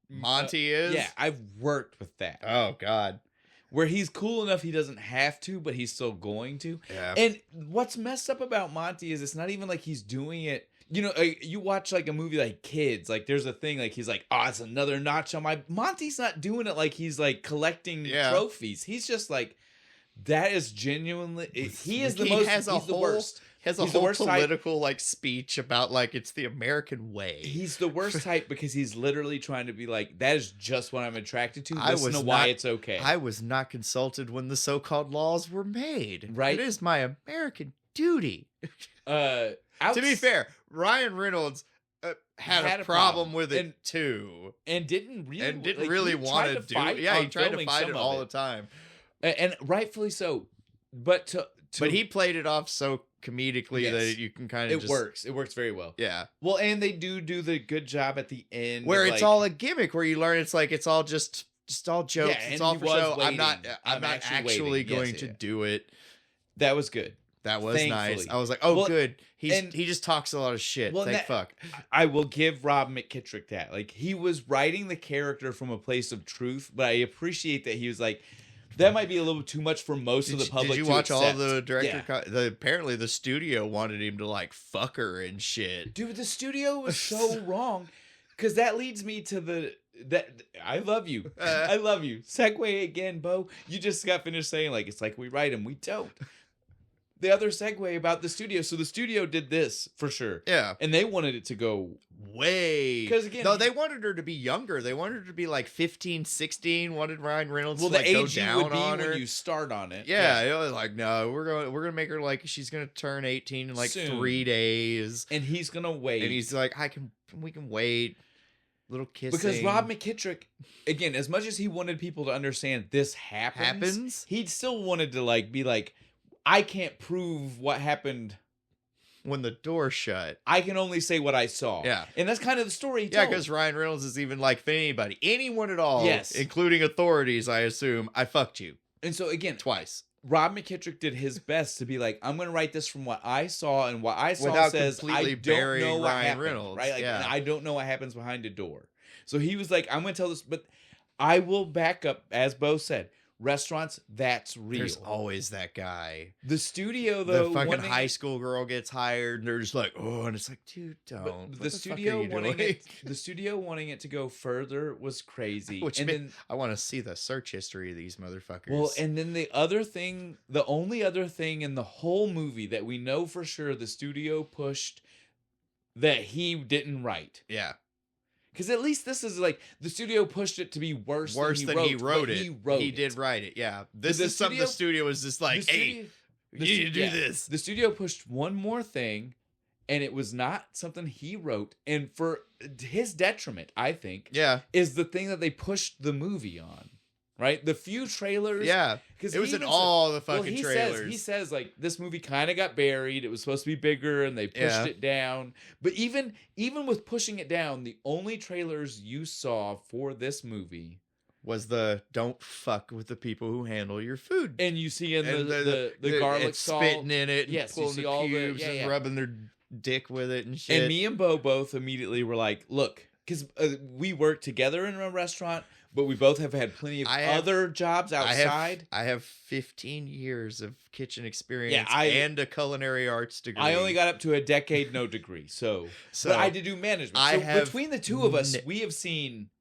Speaker 2: Monty is.
Speaker 1: Yeah, I've worked with that.
Speaker 2: Oh God.
Speaker 1: Where he's cool enough he doesn't have to, but he's still going to. Yeah. And what's messed up about Monty is it's not even like he's doing it. You know, you watch like a movie like Kids, like there's a thing like he's like, oh, it's another notch on my. Monty's not doing it like he's like collecting trophies. He's just like, that is genuinely. He is the most. He's the worst.
Speaker 2: Has a whole political like speech about like it's the American way.
Speaker 1: He's the worst type because he's literally trying to be like, that is just what I'm attracted to. Listen to why it's okay.
Speaker 2: I was not consulted when the so-called laws were made.
Speaker 1: Right.
Speaker 2: It is my American duty. To be fair, Ryan Reynolds had a problem with it too,
Speaker 1: and didn't
Speaker 2: really want to do it. Yeah, he tried to fight it all the time,
Speaker 1: and rightfully so. But
Speaker 2: he played it off so comedically that you can kind of
Speaker 1: works. It works very well.
Speaker 2: Yeah.
Speaker 1: Well, and they do the good job at the end
Speaker 2: where it's all a gimmick, where you learn it's like it's all just all jokes. Yeah, it's all for show.
Speaker 1: Waiting.
Speaker 2: I'm not actually going to do it.
Speaker 1: That was good.
Speaker 2: That was nice. I was like, good. He just talks a lot of shit. Fuck.
Speaker 1: I will give Rob McKittrick that. Like, he was writing the character from a place of truth, but I appreciate that he was like, that might be a little too much for most of the public.
Speaker 2: Did you watch all the director? Yeah. Apparently, the studio wanted him to like fuck her and shit.
Speaker 1: Dude, the studio was so wrong. Because that leads me to I love you. I love you. Segue again, Bo. You just got finished saying like it's like we write them, we don't. The other segue about the studio. So the studio did this for sure.
Speaker 2: Yeah.
Speaker 1: And they wanted it to go
Speaker 2: way. Because again, no, they wanted her to be younger. They wanted her to be like 15, 16. Wanted Ryan Reynolds to like go down would be on her
Speaker 1: when you start on it.
Speaker 2: Yeah, it was like, no, we're gonna make her like she's gonna turn 18 in like soon. 3 days.
Speaker 1: And he's gonna wait.
Speaker 2: And he's like, we can wait. Little kissing.
Speaker 1: Because Rob McKittrick, again, as much as he wanted people to understand this happens, he still wanted to like be like, I can't prove what happened
Speaker 2: when the door shut.
Speaker 1: I can only say what I saw.
Speaker 2: Yeah.
Speaker 1: And that's kind of the story he told.
Speaker 2: Yeah, because Ryan Reynolds is even like, if anyone at all, including authorities, I assume, I fucked you.
Speaker 1: And so, again,
Speaker 2: twice.
Speaker 1: Rob McKittrick did his best to be like, I'm going to write this from what I saw, and what I saw says, I don't know what happened. Reynolds. Right? Like, I don't know what happens behind a door. So he was like, I'm going to tell this, but I will back up, as Bo said, restaurants, that's real.
Speaker 2: There's always that guy.
Speaker 1: The studio, though,
Speaker 2: the fucking high school girl gets hired, and they're just like, oh, and it's like, dude, don't.
Speaker 1: The studio wanting it to go further was crazy.
Speaker 2: I want to see the search history of these motherfuckers.
Speaker 1: Well, and then the only other thing in the whole movie that we know for sure the studio pushed that he didn't write.
Speaker 2: Yeah.
Speaker 1: Because at least this is like the studio pushed it to be worse than
Speaker 2: he wrote it. He did write it. Yeah, this is something the studio was just like, hey, you need to do this.
Speaker 1: The studio pushed one more thing, and it was not something he wrote, and for his detriment, I think.
Speaker 2: Yeah,
Speaker 1: is the thing that they pushed the movie on. right? The few trailers.
Speaker 2: Yeah. Because it was in all the fucking trailers.
Speaker 1: He says, like, this movie kind of got buried. It was supposed to be bigger, and they pushed it down. But even with pushing it down, the only trailers you saw for this movie
Speaker 2: was the don't fuck with the people who handle your food.
Speaker 1: And you see in the garlic salt.
Speaker 2: Spitting in it.
Speaker 1: Yes,
Speaker 2: pulling
Speaker 1: you see
Speaker 2: the
Speaker 1: all
Speaker 2: cubes and rubbing their dick with it and shit.
Speaker 1: And me and Bo both immediately were like, look, because we work together in a restaurant, but we both have had plenty of other jobs outside.
Speaker 2: I have 15 years of kitchen experience and a culinary arts degree.
Speaker 1: I only got up to a decade, no degree. So but I did do management. Between the two of us,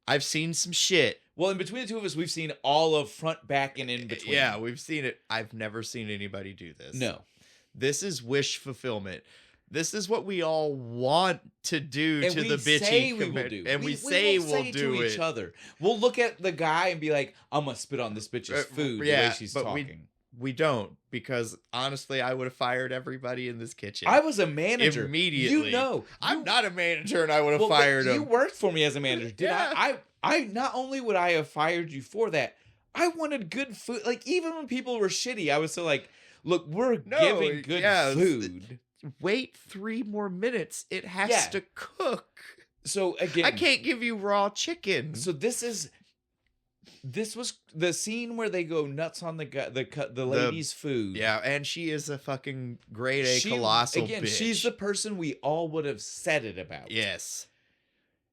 Speaker 1: I've seen some shit. Well, in between the two of us, we've seen all of front, back, and in between.
Speaker 2: Yeah, we've seen it. I've never seen anybody do this.
Speaker 1: No.
Speaker 2: This is wish fulfillment. This is what we all want to do to the bitchy community. And we say we'll do it.
Speaker 1: Each other. We'll look at the guy and be like, I'm going to spit on this bitch's food the way she's talking.
Speaker 2: We don't, because honestly, I would have fired everybody in this kitchen.
Speaker 1: I was a manager.
Speaker 2: Immediately.
Speaker 1: You know.
Speaker 2: I'm not a manager, and I would have fired him.
Speaker 1: You worked for me as a manager. Did I not only would I have fired you for that, I wanted good food. Like, even when people were shitty, I was still like, look, we're giving good food.
Speaker 2: Wait 3 more minutes. It has to cook.
Speaker 1: So again,
Speaker 2: I can't give you raw chicken.
Speaker 1: So this was the scene where they go nuts on the lady's food.
Speaker 2: Yeah, and she is a fucking grade A colossal bitch.
Speaker 1: She's the person we all would have said it about.
Speaker 2: Yes.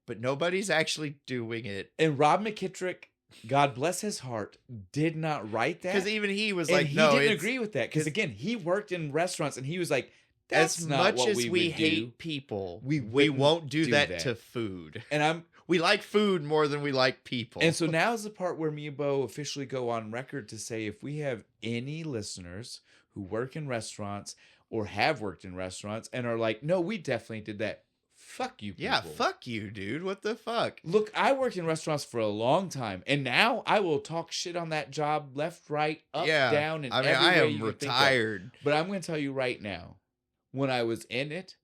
Speaker 2: But nobody's actually doing it.
Speaker 1: And Rob McKittrick, God bless his heart, did not write that.
Speaker 2: Because even he was
Speaker 1: and
Speaker 2: like,
Speaker 1: he
Speaker 2: no,
Speaker 1: didn't agree with that. Because again, he worked in restaurants, and he was like, that's
Speaker 2: as
Speaker 1: not
Speaker 2: much
Speaker 1: what
Speaker 2: as we hate people, we won't do that to food.
Speaker 1: And
Speaker 2: we like food more than we like people.
Speaker 1: And so now is the part where me and Bo officially go on record to say, if we have any listeners who work in restaurants or have worked in restaurants and are like, no, we definitely did that. Fuck you, people.
Speaker 2: Yeah, fuck you, dude. What the fuck?
Speaker 1: Look, I worked in restaurants for a long time, and now I will talk shit on that job left, right, up, down, and every way
Speaker 2: I am
Speaker 1: you
Speaker 2: retired.
Speaker 1: Think of. But I'm going to tell you right now, when I was in it,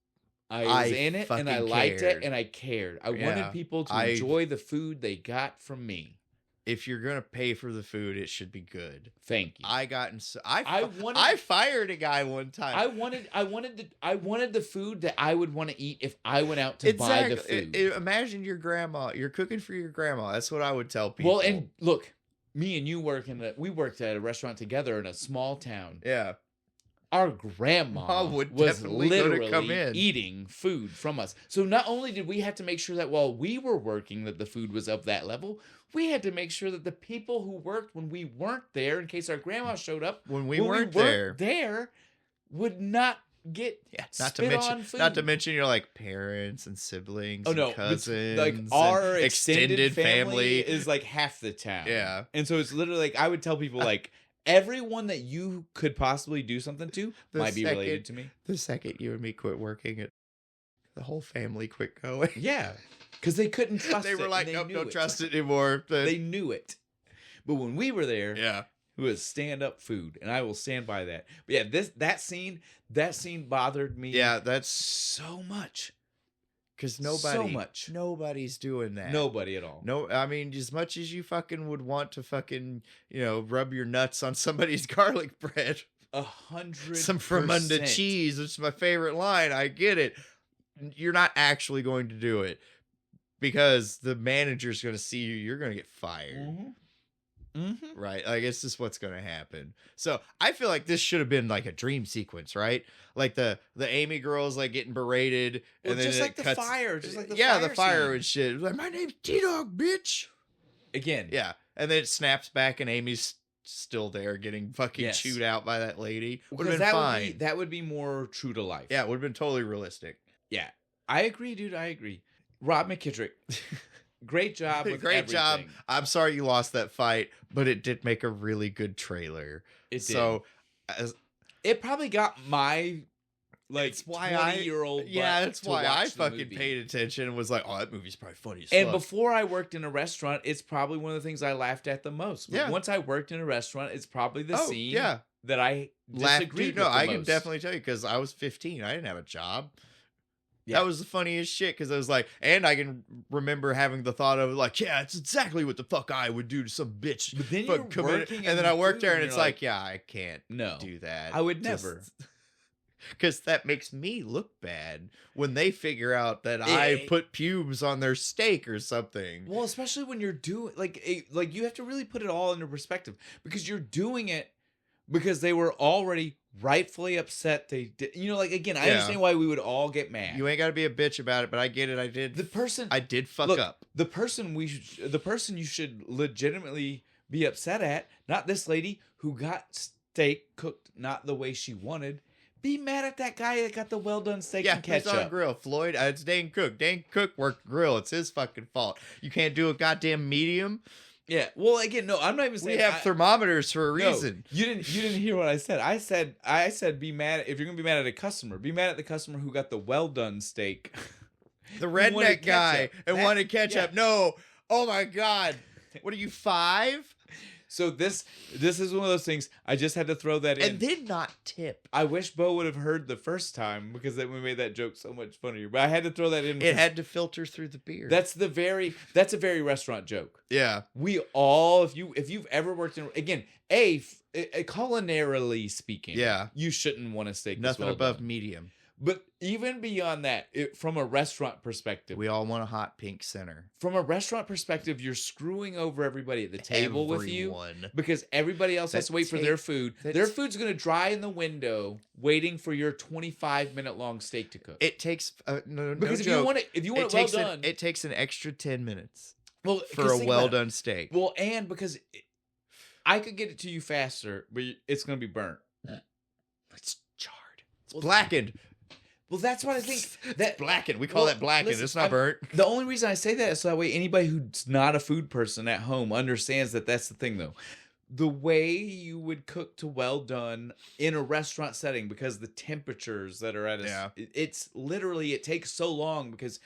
Speaker 1: I was in it, and I liked it, and I cared. I wanted people to enjoy the food they got from me.
Speaker 2: If you're gonna pay for the food, it should be good.
Speaker 1: Thank you.
Speaker 2: I fired a guy one time.
Speaker 1: I wanted the food that I would want to eat if I went out to buy the food.
Speaker 2: Imagine your grandma. You're cooking for your grandma. That's what I would tell people.
Speaker 1: Well, and look, me and you we worked at a restaurant together in a small town.
Speaker 2: Yeah.
Speaker 1: Our grandma was literally eating food from us. So not only did we have to make sure that while we were working that the food was of that level, we had to make sure that the people who worked when we weren't there, in case our grandma showed up
Speaker 2: when we weren't there,
Speaker 1: would not get on food.
Speaker 2: Not to mention your like parents and siblings and cousins.
Speaker 1: Like our extended family is like half the town.
Speaker 2: Yeah.
Speaker 1: And so it's literally like I would tell people like everyone that you could possibly do something to might be related to me.
Speaker 2: The second you and me quit working, the whole family quit going.
Speaker 1: Yeah. Because they couldn't trust it.
Speaker 2: They were like, nope, don't trust it anymore.
Speaker 1: They knew it. But when we were there,
Speaker 2: it
Speaker 1: was stand-up food. And I will stand by that. But yeah, that scene bothered me
Speaker 2: that's
Speaker 1: so much.
Speaker 2: Because nobody's doing that.
Speaker 1: Nobody at all.
Speaker 2: No, I mean, as much as you fucking would want to fucking, rub your nuts on somebody's garlic bread.
Speaker 1: 100%.
Speaker 2: Some Fremunda cheese, which is my favorite line. I get it. You're not actually going to do it. Because the manager's going to see you. You're going to get fired.
Speaker 1: Mm-hmm. Mm-hmm.
Speaker 2: Right? Like, it's just what's going to happen. So, I feel like this should have been like a dream sequence, right? Like the Amy girls like getting berated.
Speaker 1: Well, and then just like the fire. Just like the fire
Speaker 2: the fire
Speaker 1: scene.
Speaker 2: And shit. Like, my name's T-Dog, bitch.
Speaker 1: Again.
Speaker 2: Yeah. And then it snaps back and Amy's still there getting fucking chewed out by that lady. Would have been fine.
Speaker 1: That would be more true to life.
Speaker 2: Yeah, it would have been totally realistic.
Speaker 1: Yeah. I agree, dude. I agree. Rob McKittrick, great job with everything.
Speaker 2: Job. I'm sorry you lost that fight, but it did make a really good trailer.
Speaker 1: It did.
Speaker 2: So,
Speaker 1: it probably got my 20-year-old.
Speaker 2: Yeah, that's why I fucking paid attention and was like, "Oh, that movie's probably funny as fuck."
Speaker 1: And before I worked in a restaurant, it's probably one of the things I laughed at the most. But once I worked in a restaurant, it's probably the scene that I disagreed with the most.
Speaker 2: I can definitely tell you because I was 15. I didn't have a job. That was the funniest shit because I was like, and I can remember having the thought of like, yeah, it's exactly what the fuck I would do to some bitch.
Speaker 1: But then you're working,
Speaker 2: and then I worked there, and it's like, yeah, I can't do that.
Speaker 1: I would never.
Speaker 2: Because that makes me look bad when they figure out that I put pubes on their steak or something.
Speaker 1: Well, especially when you're doing like you have to really put it all into perspective because you're doing it because they were already rightfully upset. They did, like again, I understand why we would all get mad.
Speaker 2: You ain't got to be a bitch about it, but I get it. I did fuck up.
Speaker 1: The person you should legitimately be upset at, not this lady who got steak cooked not the way she wanted. Be mad at that guy that got the well done steak and ketchup.
Speaker 2: Yeah, on grill. Floyd, it's Dane Cook. Dane Cook worked grill. It's his fucking fault. You can't do a goddamn medium.
Speaker 1: Yeah. Well, again, no, I'm not even saying
Speaker 2: we have thermometers for a reason.
Speaker 1: No, you didn't hear what I said. I said be mad if you're gonna be mad at a customer. Be mad at the customer who got the well done steak.
Speaker 2: The redneck guy and wanted ketchup. Yeah. No. Oh my God. What are you, 5?
Speaker 1: So this is one of those things. I just had to throw that in.
Speaker 2: And then not tip.
Speaker 1: I wish Bo would have heard the first time because then we made that joke so much funnier. But I had to throw that in.
Speaker 2: It had to filter through the beer.
Speaker 1: That's a very restaurant joke.
Speaker 2: Yeah.
Speaker 1: We all, if you've ever worked in, again, culinarily speaking, you shouldn't want to steak.
Speaker 2: Nothing above medium.
Speaker 1: But even beyond that, from a restaurant perspective,
Speaker 2: we all want a hot pink center.
Speaker 1: From a restaurant perspective, you're screwing over everybody at the table with you because everybody else has to wait for their food. Their food's going to dry in the window, waiting for your 25-minute long steak to cook.
Speaker 2: It takes
Speaker 1: because if you want it well done,
Speaker 2: it takes an extra 10 minutes.
Speaker 1: Well,
Speaker 2: for a well done steak.
Speaker 1: Well, and because I could get it to you faster, but it's going to be burnt.
Speaker 2: It's charred. It's blackened.
Speaker 1: Well, that's what I think. That
Speaker 2: blackened. We call that blackened. Listen, it's not burnt.
Speaker 1: The only reason I say that is so that way anybody who's not a food person at home understands that that's the thing, though. The way you would cook to well done in a restaurant setting, because the temperatures that are at it's literally, it takes so long because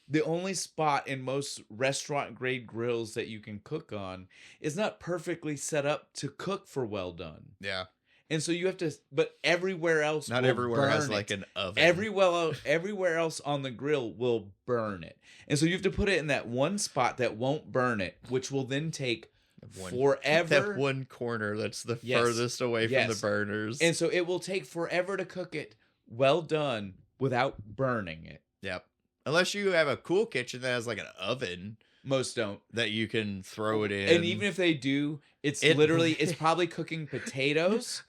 Speaker 1: the only spot in most restaurant grade grills that you can cook on is not perfectly set up to cook for well done.
Speaker 2: Yeah.
Speaker 1: And so you have to, but everywhere else,
Speaker 2: not everywhere has like an oven.
Speaker 1: Everywhere else on the grill will burn it, and so you have to put it in that one spot that won't burn it, which will then take forever.
Speaker 2: That one corner that's the furthest away from the burners,
Speaker 1: and so it will take forever to cook it well done without burning it.
Speaker 2: Yep, unless you have a cool kitchen that has like an oven.
Speaker 1: Most don't.
Speaker 2: That you can throw it in.
Speaker 1: And even if they do, it's probably cooking potatoes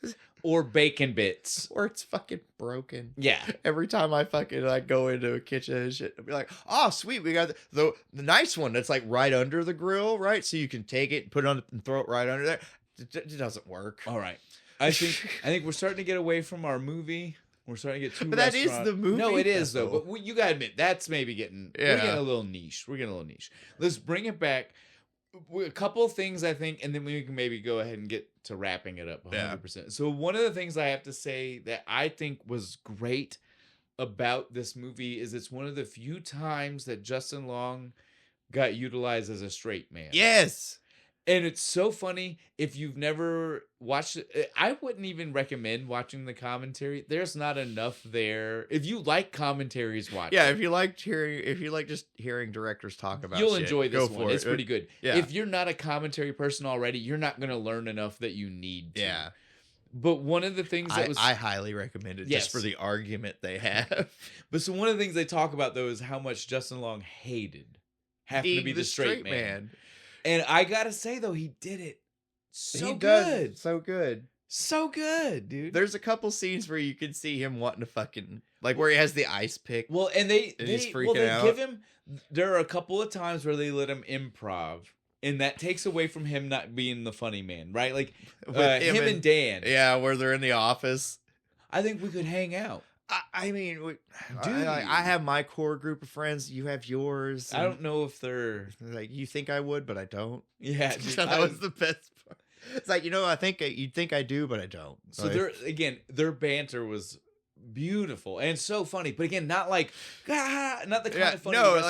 Speaker 1: or bacon bits.
Speaker 2: Or it's fucking broken.
Speaker 1: Yeah.
Speaker 2: Every time I fucking go into a kitchen and shit, I'll be like, oh, sweet, we got the nice one that's like right under the grill, right? So you can take it and put it on and throw it right under there. It doesn't work.
Speaker 1: All right. I think we're starting to get away from our movie. We're starting to get too.
Speaker 2: But that is the movie.
Speaker 1: No, it is though. But you gotta admit that's maybe getting. We're getting a little niche. Let's bring it back. A couple of things I think, and then we can maybe go ahead and get to wrapping it up 100%. So one of the things I have to say that I think was great about this movie is it's one of the few times that Justin Long got utilized as a straight man.
Speaker 2: Yes.
Speaker 1: And it's so funny if you've never watched it. I wouldn't even recommend watching the commentary. There's not enough there. If you like commentaries, watch.
Speaker 2: Yeah, if you like just hearing directors talk about,
Speaker 1: you'll enjoy this one. It's pretty good. Yeah. If you're not a commentary person already, you're not going to learn enough that you need to.
Speaker 2: Yeah.
Speaker 1: But one of the things that
Speaker 2: I highly recommend it just for the argument they have.
Speaker 1: But so one of the things they talk about though is how much Justin Long hated having to be the straight man. And I gotta say though, he did it so good.
Speaker 2: So good.
Speaker 1: So good, dude.
Speaker 2: There's a couple scenes where you can see him wanting to fucking where he has the ice pick.
Speaker 1: Well, and he's freaking out. Give him. There are a couple of times where they let him improv, and that takes away from him not being the funny man, right? Like him and Dan.
Speaker 2: Yeah, where they're in the office.
Speaker 1: I think we could hang out.
Speaker 2: I mean, dude, I have my core group of friends. You have yours.
Speaker 1: I don't know if they're
Speaker 2: like you think I would, but I don't.
Speaker 1: Yeah, dude,
Speaker 2: that was the best part. It's like I think you'd think I do, but I don't.
Speaker 1: So their banter was beautiful and so funny, but again, not like not the kind of funny.
Speaker 2: No,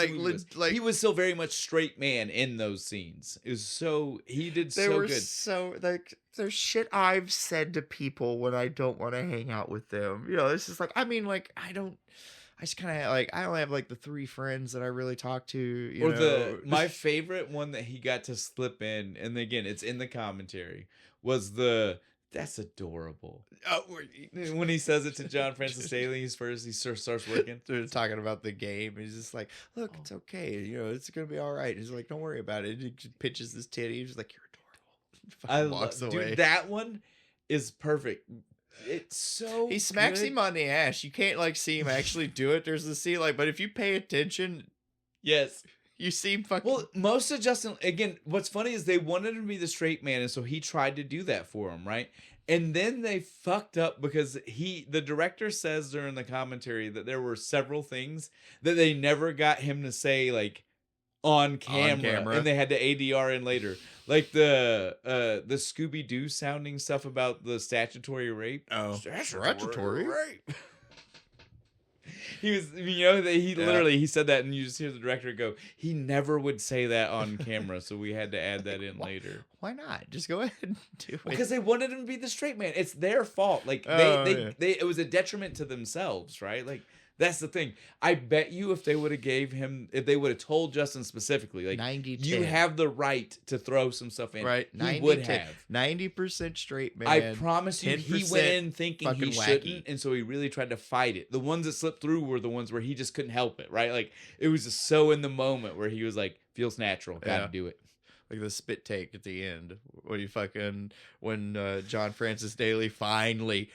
Speaker 1: like he was still very much straight man in those scenes. It was he did so good.
Speaker 2: So like there's shit I've said to people when I don't want to hang out with them. It's just like I I just kind of like, I only have like the 3 friends that I really talk to, you know.
Speaker 1: My favorite one that he got to slip in, and again, it's in the commentary, was that's adorable.
Speaker 2: Oh,
Speaker 1: when he says it to John Francis Daly, he starts working.
Speaker 2: They're talking about the game. He's just like, look, it's okay. You know, it's going to be all right. He's like, don't worry about it. He just pitches this titty. He's like, you're adorable. Walks away.
Speaker 1: Dude, that one is perfect. It's so
Speaker 2: he smacks
Speaker 1: good.
Speaker 2: him on the ass. You can't like see him actually do it. There's the scene like, but if you pay attention,
Speaker 1: yes,
Speaker 2: you see him fucking.
Speaker 1: Well, most of Justin, again, what's funny is they wanted him to be the straight man, and so he tried to do that for him, right? And then they fucked up because the director says during the commentary that there were several things that they never got him to say like on camera. And they had to ADR in later. Like the Scooby-Doo sounding stuff about the statutory rape.
Speaker 2: Oh, statutory rape.
Speaker 1: He was, literally, he said that, and you just hear the director go, he never would say that on camera, so we had to add that in later.
Speaker 2: Why not? Just go ahead and do it.
Speaker 1: Because they wanted him to be the straight man. It's their fault. Like, it was a detriment to themselves, right? Like, that's the thing. I bet you if they would have told Justin specifically, like,
Speaker 2: 90-10.
Speaker 1: You have the right to throw some stuff in.
Speaker 2: Right.
Speaker 1: He would have.
Speaker 2: 90% straight man.
Speaker 1: I promise you, he went in thinking he shouldn't,
Speaker 2: wacky.
Speaker 1: and so he really tried to fight it. The ones that slipped through were the ones where he just couldn't help it, right? Like, it was just so in the moment where he was like, feels natural, gotta do it.
Speaker 2: Like the spit take at the end. When John Francis Daly finally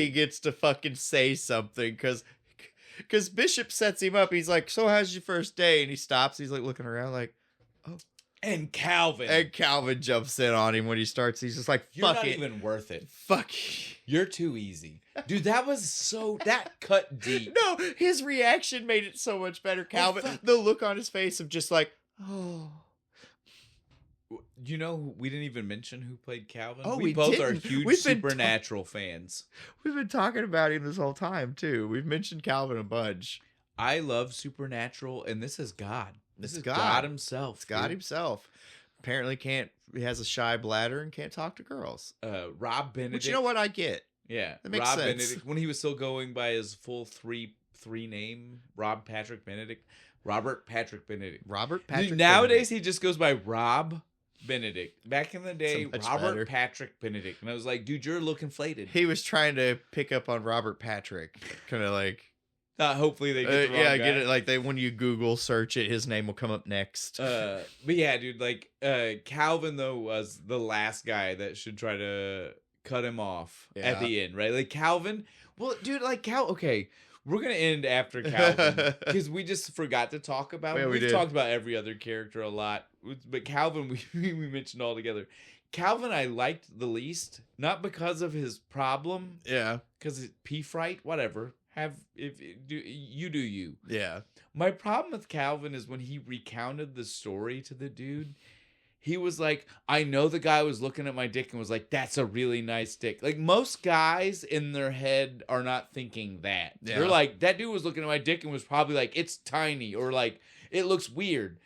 Speaker 2: gets to fucking say something because Bishop sets him up. He's like, so how's your first day? And he stops. He's like looking around like, oh.
Speaker 1: And Calvin
Speaker 2: jumps in on him when he starts. He's just like,
Speaker 1: you're
Speaker 2: fuck
Speaker 1: not
Speaker 2: it.
Speaker 1: even worth it.
Speaker 2: Fuck.
Speaker 1: You're too easy. Dude, that cut deep.
Speaker 2: No, his reaction made it so much better. Calvin, the look on his face of just like, oh.
Speaker 1: You know, we didn't even mention who played Calvin.
Speaker 2: Oh,
Speaker 1: we both are huge Supernatural fans.
Speaker 2: We've been talking about him this whole time too. We've mentioned Calvin a bunch.
Speaker 1: I love Supernatural, and this is God. This is
Speaker 2: God.
Speaker 1: God himself.
Speaker 2: It's God himself. Apparently he has a shy bladder and can't talk to girls.
Speaker 1: Rob Benedict.
Speaker 2: Which, you know what, I get.
Speaker 1: Yeah,
Speaker 2: that makes
Speaker 1: Rob
Speaker 2: sense.
Speaker 1: Benedict, when he was still going by his full three name, Robert Patrick Benedict. Nowadays he just goes by Rob Benedict. Back in the day, Robert Patrick Benedict. And I was like, dude, you're looking flated.
Speaker 2: He was trying to pick up on Robert Patrick. Kind of like...
Speaker 1: hopefully they get the wrong guy.
Speaker 2: Get it. Like when you Google search it, his name will come up next.
Speaker 1: But yeah, dude, like Calvin, though, was the last guy that should try to cut him off at the end, right? Like Calvin... Well, dude, like okay... We're going to end after Calvin because we just forgot to talk about him. We've talked about every other character a lot, but Calvin, we mentioned all together. Calvin, I liked the least, not because of his problem.
Speaker 2: Yeah.
Speaker 1: Because pee fright, whatever. You do you.
Speaker 2: Yeah.
Speaker 1: My problem with Calvin is when he recounted the story to the dude, he was like, I know the guy was looking at my dick and was like, that's a really nice dick. Like, most guys in their head are not thinking that. Yeah. They're like, that dude was looking at my dick and was probably like, it's tiny, or like, it looks weird.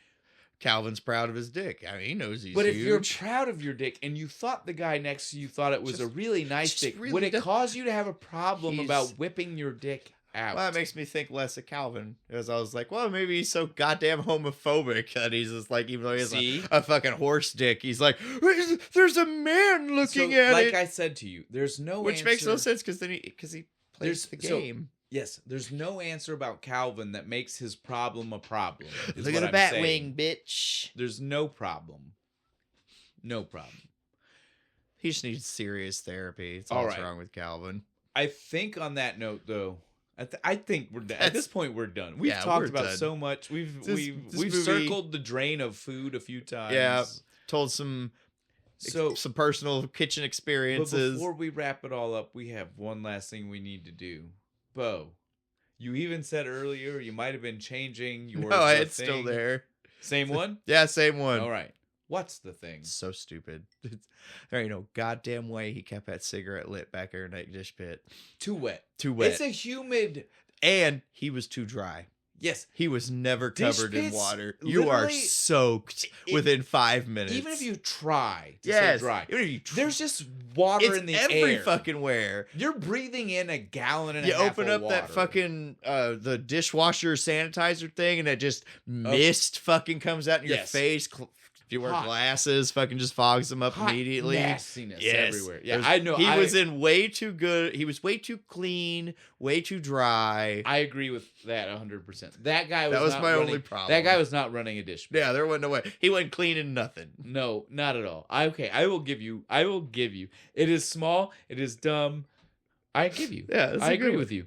Speaker 2: Calvin's proud of his dick. I mean, he knows he's
Speaker 1: But
Speaker 2: huge.
Speaker 1: if you're proud of your dick and you thought the guy next to you thought it was a really nice dick, would it cause you to have a problem about whipping your dick out?
Speaker 2: Well, that makes me think less of Calvin, because I was like, well, maybe he's so goddamn homophobic that he's just like, even though he has a fucking horse dick, he's like, there's a man looking at
Speaker 1: like
Speaker 2: it.
Speaker 1: Like I said to you, there's no
Speaker 2: Which
Speaker 1: answer.
Speaker 2: makes no sense because he plays the game.
Speaker 1: Yes, there's no answer about Calvin that makes his problem a problem.
Speaker 2: Look at a bat wing, bitch.
Speaker 1: There's no problem. No problem.
Speaker 2: He just needs serious therapy. That's all what's wrong with Calvin.
Speaker 1: I think on that note, though, I think we're done. At this point, we're done. We've talked about so much. We've circled the drain of food a few times.
Speaker 2: Yeah, told some personal kitchen experiences.
Speaker 1: But before we wrap it all up, we have one last thing we need to do. Bo, you even said earlier you might have been changing your.
Speaker 2: No, it's still there.
Speaker 1: Same one?
Speaker 2: Yeah, same one.
Speaker 1: All right. What's the thing?
Speaker 2: It's so stupid. There ain't no goddamn way he kept that cigarette lit back there in that dish pit.
Speaker 1: Too wet.
Speaker 2: Too wet.
Speaker 1: It's a humid.
Speaker 2: And he was too dry.
Speaker 1: Yes.
Speaker 2: He was never covered in water. You
Speaker 1: literally,
Speaker 2: are soaked within 5 minutes.
Speaker 1: Even if you try to stay dry,
Speaker 2: even if you
Speaker 1: there's just water in the air.
Speaker 2: Every fucking where.
Speaker 1: You're breathing in a gallon and a half of water. You open up
Speaker 2: that fucking the dishwasher sanitizer thing, and it just mist fucking comes out in your face. If you wear glasses, fucking just fogs them up immediately.
Speaker 1: Nastiness everywhere. Yeah, I know.
Speaker 2: He was in way too good. He was way too clean, way too dry.
Speaker 1: I agree with that 100%. That guy was.
Speaker 2: That was my only problem.
Speaker 1: That guy was not running a dish.
Speaker 2: Yeah, there wasn't no way. He wasn't cleaning nothing.
Speaker 1: No, not at all. I will give you. It is small. It is dumb. I give you.
Speaker 2: Yeah,
Speaker 1: I agree with you.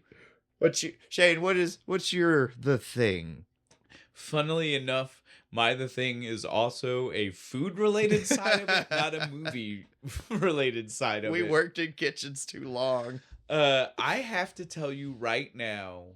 Speaker 2: Shane? What's your the thing?
Speaker 1: Funnily enough, the thing is also a food-related side of it, not a movie-related side of it.
Speaker 2: We worked in kitchens too long.
Speaker 1: I have to tell you right now,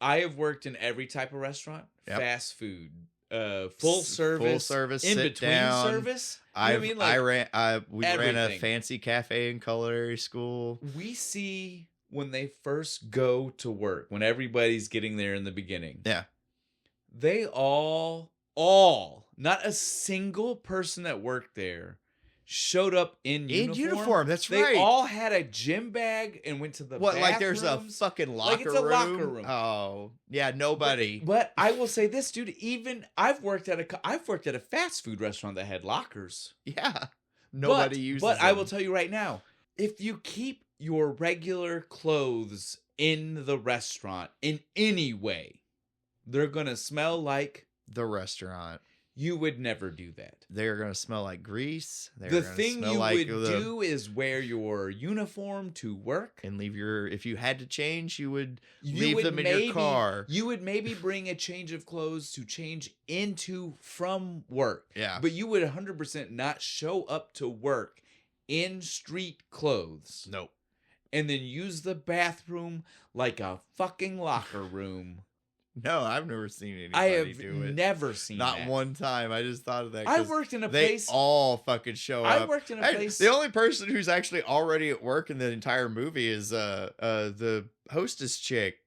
Speaker 1: I have worked in every type of restaurant, fast food, full service, in between
Speaker 2: down.
Speaker 1: Service. You know what I mean?
Speaker 2: We ran a fancy cafe in culinary school.
Speaker 1: We see when they first go to work, when everybody's getting there in the beginning.
Speaker 2: Yeah.
Speaker 1: They all, not a single person that worked there showed up in uniform.
Speaker 2: That's right.
Speaker 1: They all had a gym bag and went to the bathrooms.
Speaker 2: Like there's a fucking locker room? Like it's a locker room. Oh, yeah, nobody.
Speaker 1: But I will say this, dude, I've worked at a fast food restaurant that had lockers.
Speaker 2: Yeah. Nobody uses them.
Speaker 1: But I will tell you right now, if you keep your regular clothes in the restaurant in any way, they're going to smell like
Speaker 2: the restaurant.
Speaker 1: You would never do that.
Speaker 2: They're going to smell like grease.
Speaker 1: The thing you would do is wear your uniform to work.
Speaker 2: And if you had to change, you would leave them in your car.
Speaker 1: You would maybe bring a change of clothes to change into from work.
Speaker 2: Yeah.
Speaker 1: But you would 100% not show up to work in street clothes.
Speaker 2: Nope.
Speaker 1: And then use the bathroom like a fucking locker room.
Speaker 2: No, I've never seen anybody do it.
Speaker 1: Never seen
Speaker 2: Not
Speaker 1: that.
Speaker 2: one time. I just thought of that.
Speaker 1: I worked in a place.
Speaker 2: They all fucking show up.
Speaker 1: I worked in a place.
Speaker 2: The only person who's actually already at work in the entire movie is the hostess chick.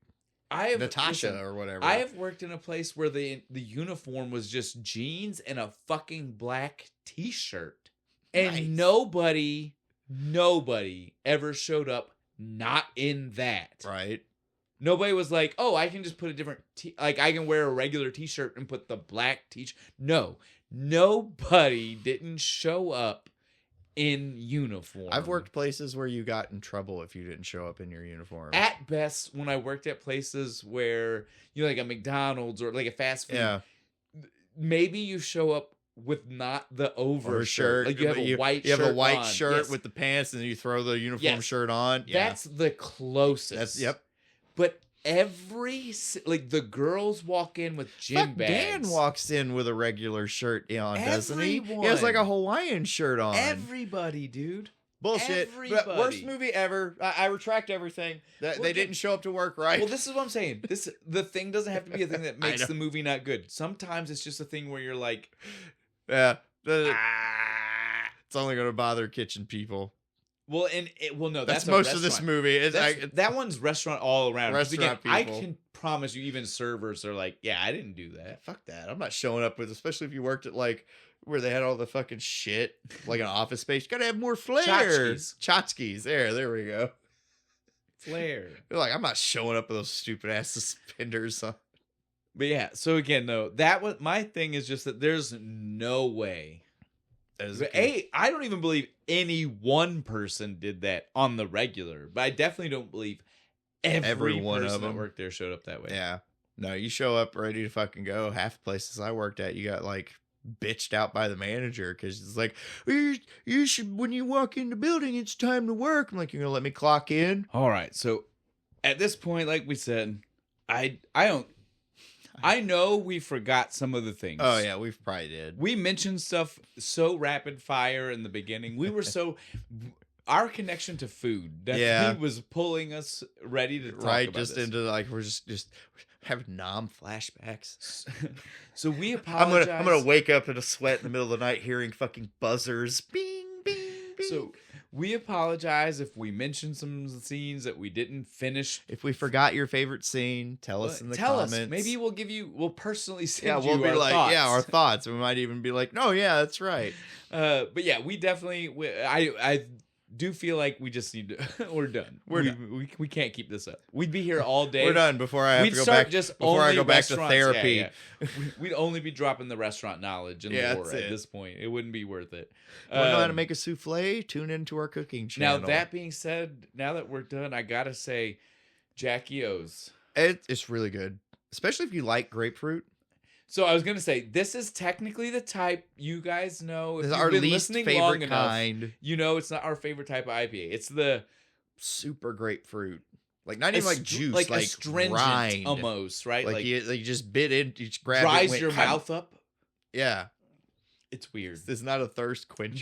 Speaker 2: Natasha or whatever.
Speaker 1: I have worked in a place where the uniform was just jeans and a fucking black t-shirt. And nobody ever showed up not in that.
Speaker 2: Right.
Speaker 1: Nobody was like, oh, I can just put a different I can wear a regular t-shirt and put the black t-shirt. No. Nobody didn't show up in uniform.
Speaker 2: I've worked places where you got in trouble if you didn't show up in your uniform.
Speaker 1: At best, when I worked at places where, like a McDonald's or like a fast food, maybe you show up with not the overshirt. Like you have a white shirt.
Speaker 2: You have a white shirt with the pants and then you throw the uniform shirt on.
Speaker 1: Yeah. That's the closest. But the girls walk in with gym bags.
Speaker 2: Dan walks in with a regular shirt on, doesn't he? He has like a Hawaiian shirt on.
Speaker 1: Everybody, dude.
Speaker 2: Bullshit. But worst movie ever. I retract everything. They didn't show up to work right.
Speaker 1: Well, this is what I'm saying. The thing doesn't have to be a thing that makes the movie not good. Sometimes it's just a thing where you're like,
Speaker 2: yeah, it's only going to bother kitchen people.
Speaker 1: Well, no, that's
Speaker 2: most of this movie.
Speaker 1: That one's restaurant all around.
Speaker 2: Restaurant people.
Speaker 1: I can promise you, even servers are like, yeah, I didn't do that.
Speaker 2: Fuck that. I'm not showing up with, especially if you worked at like where they had all the fucking shit, like an office space. You gotta have more flair. Tchotchkes. There we go.
Speaker 1: Flair.
Speaker 2: They're like, I'm not showing up with those stupid ass suspenders on.
Speaker 1: But yeah, so again, though, my thing is just that there's no way. I don't even believe any one person did that on the regular, but I definitely don't believe every one person that worked there showed up that way.
Speaker 2: Yeah. No, you show up ready to fucking go. Half the places I worked at, you got like bitched out by the manager because it's like, you should, when you walk in the building, it's time to work. I'm like, you're going to let me clock in?
Speaker 1: All right. So at this point, like we said, I know we forgot some of the things.
Speaker 2: Oh, yeah, we probably did.
Speaker 1: We mentioned stuff so rapid fire in the beginning. We were our connection to food definitely was pulling us ready to talk about
Speaker 2: just
Speaker 1: this.
Speaker 2: Into like, we're just having flashbacks.
Speaker 1: So we apologize.
Speaker 2: I'm gonna wake up in a sweat in the middle of the night hearing fucking buzzers. Bing, bing, bing.
Speaker 1: So We apologize if we mentioned some scenes that we didn't finish.
Speaker 2: If we forgot your favorite scene, tell us in the comments.
Speaker 1: Us. Maybe we'll personally send
Speaker 2: yeah, we'll
Speaker 1: you
Speaker 2: be
Speaker 1: our
Speaker 2: like,
Speaker 1: thoughts.
Speaker 2: yeah, our thoughts. We might even be like, no, yeah, that's right.
Speaker 1: But yeah, we definitely, I do feel like we just need to, we're done. We can't keep this up. We'd be here all day.
Speaker 2: We're done before I have to go back. Before I go back to therapy.
Speaker 1: Yeah. We'd only be dropping the restaurant knowledge and lore at this point. It wouldn't be worth it.
Speaker 2: Want to know how to make a souffle? Tune into our cooking channel.
Speaker 1: Now, that being said, now that we're done, I gotta say, Jackie O's.
Speaker 2: It's really good. Especially if you like grapefruit.
Speaker 1: So I was gonna say, this is technically the type you guys know. If
Speaker 2: this is
Speaker 1: you've
Speaker 2: our
Speaker 1: been
Speaker 2: least
Speaker 1: listening
Speaker 2: favorite
Speaker 1: long
Speaker 2: kind.
Speaker 1: Enough, you know it's not our favorite type of IPA. It's the
Speaker 2: super grapefruit, like not even like juice,
Speaker 1: like
Speaker 2: like
Speaker 1: astringent
Speaker 2: rind.
Speaker 1: almost, right?
Speaker 2: Like you just bit in, you just grab
Speaker 1: dries
Speaker 2: it,
Speaker 1: your mouth up.
Speaker 2: Yeah,
Speaker 1: it's weird.
Speaker 2: It's not a thirst quencher.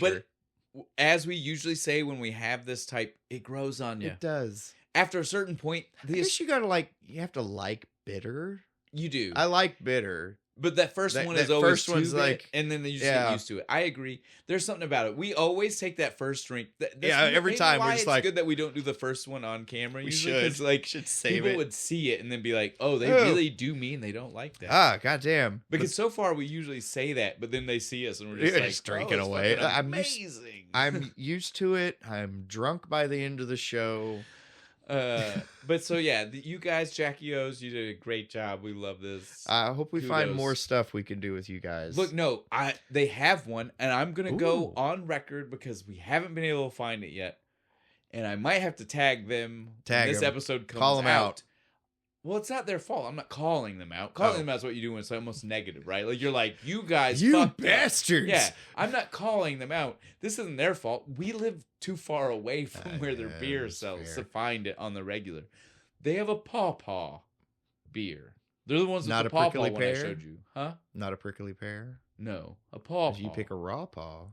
Speaker 1: But as we usually say when we have this type, it grows on you.
Speaker 2: It does.
Speaker 1: After a certain point,
Speaker 2: I guess you have to like bitter.
Speaker 1: You do.
Speaker 2: I like bitter.
Speaker 1: But that first one is always too good, and then you just get used to it. I agree. There's something about it. We always take that first drink.
Speaker 2: Every time we're just like,
Speaker 1: it's good that we don't do the first one on camera.
Speaker 2: We
Speaker 1: should
Speaker 2: save
Speaker 1: people would see it and then be like, "Oh, they really do mean they don't like that."
Speaker 2: Ah, goddamn!
Speaker 1: Because so far we usually say that, but then they see us and we're just
Speaker 2: drinking away.
Speaker 1: Amazing.
Speaker 2: I'm used to it. I'm drunk by the end of the show.
Speaker 1: But so yeah, you guys, Jackie O's, you did a great job. We love this.
Speaker 2: I hope we find more stuff we can do with you guys.
Speaker 1: Look, no, they have one, and I'm gonna go on record because we haven't been able to find it yet, and I might have to tag them. When this episode comes
Speaker 2: Call them out.
Speaker 1: Well, it's not their fault. I'm not calling them out. Calling them out is what you do when it's almost negative, right? Like you're like, you guys, you
Speaker 2: bastards.
Speaker 1: Yeah, I'm not calling them out. This isn't their fault. We live too far away from where their beer sells to find it on the regular. They have a pawpaw beer. They're the ones with the pawpaw one I showed you, huh?
Speaker 2: Not a prickly pear.
Speaker 1: No, a pawpaw.
Speaker 2: If you pick a raw paw.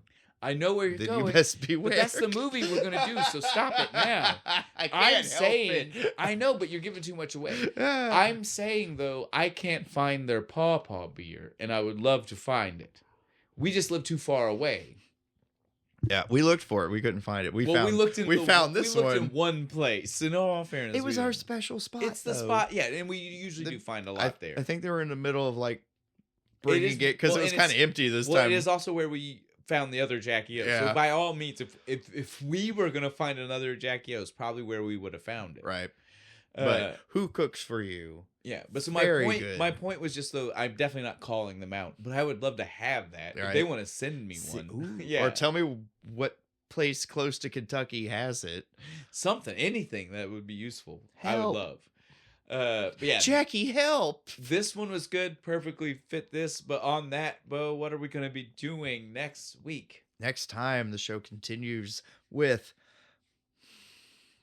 Speaker 1: I know where you're going.
Speaker 2: Then you best beware.
Speaker 1: But that's the movie we're gonna do. So stop it now. I'm saying, I know, but you're giving too much away. I'm saying though, I can't find their pawpaw beer, and I would love to find it. We just live too far away.
Speaker 2: Yeah, we looked for it. We couldn't find it. We found this one.
Speaker 1: We looked in one place. In all fairness,
Speaker 2: it was our special spot.
Speaker 1: It's the spot, yeah, and we usually do find a lot there.
Speaker 2: I think they were in the middle of like bringing it because it was kind of empty this time.
Speaker 1: It is also where we found the other Jackie O's.
Speaker 2: Yeah.
Speaker 1: So by all means, if we were gonna find another Jackie O's, probably where we would have found it.
Speaker 2: Right. But who cooks for you?
Speaker 1: Yeah. But so my point was just though I'm definitely not calling them out, but I would love to have that. Right. If they want to send me one.
Speaker 2: Yeah. Or tell me what place close to Kentucky has it.
Speaker 1: Something, anything that would be useful. Help. I would love. But yeah,
Speaker 2: Jackie, help.
Speaker 1: This one was good, perfectly fit this. But on that, Bo, what are we going to be doing next week?
Speaker 2: Next time, the show continues with.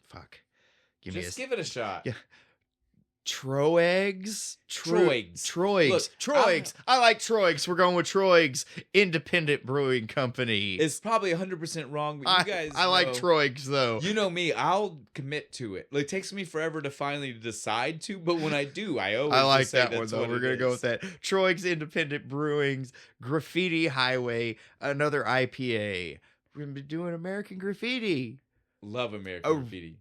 Speaker 2: Fuck.
Speaker 1: Give it a shot.
Speaker 2: Yeah. Troegs.
Speaker 1: Look,
Speaker 2: I like Troegs. We're going with Troegs. Independent Brewing Company.
Speaker 1: It's probably 100% wrong, but you guys
Speaker 2: I like Troegs, though.
Speaker 1: You know me. I'll commit to it. Like, it takes me forever to finally decide to, but when I do, I like
Speaker 2: that one, though. We're going to go with that. Troegs Independent Brewing's Graffiti Highway, another IPA. We're going to be doing American Graffiti.
Speaker 1: Love American Graffiti.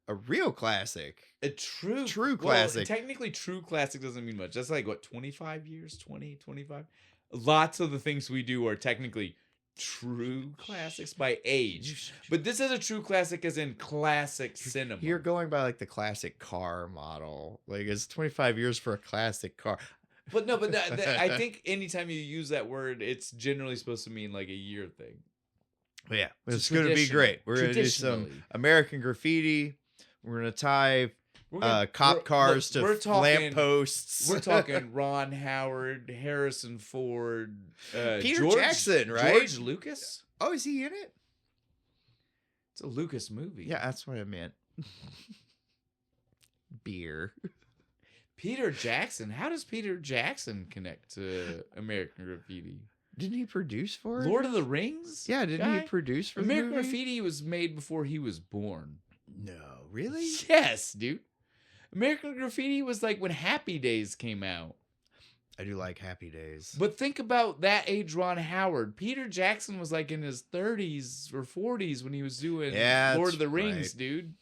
Speaker 2: A real classic.
Speaker 1: A true
Speaker 2: classic.
Speaker 1: Technically, true classic doesn't mean much. That's like, what, 25 years? 20, 25? Lots of the things we do are technically true classics by age. But this is a true classic as in classic cinema.
Speaker 2: You're going by like the classic car model. Like it's 25 years for a classic car.
Speaker 1: But no, I think anytime you use that word, it's generally supposed to mean like a year thing.
Speaker 2: Yeah, it's going to be great. We're going to do some American Graffiti. We're going to tie cop cars to lampposts.
Speaker 1: We're talking Ron Howard, Harrison Ford,
Speaker 2: Peter Jackson, right?
Speaker 1: George Lucas.
Speaker 2: Oh, is he in it?
Speaker 1: It's a Lucas movie.
Speaker 2: Yeah, that's what I meant. Beer.
Speaker 1: Peter Jackson. How does Peter Jackson connect to American Graffiti?
Speaker 2: Didn't he produce for it?
Speaker 1: Lord of the Rings?
Speaker 2: Yeah, didn't he produce for
Speaker 1: American
Speaker 2: the movie?
Speaker 1: Graffiti was made before he was born.
Speaker 2: No, really?
Speaker 1: Yes, dude. American Graffiti was like when Happy Days came out.
Speaker 2: I do like Happy Days.
Speaker 1: But think about that age Ron Howard. Peter Jackson was like in his 30s or 40s when he was doing Lord of the Rings, dude.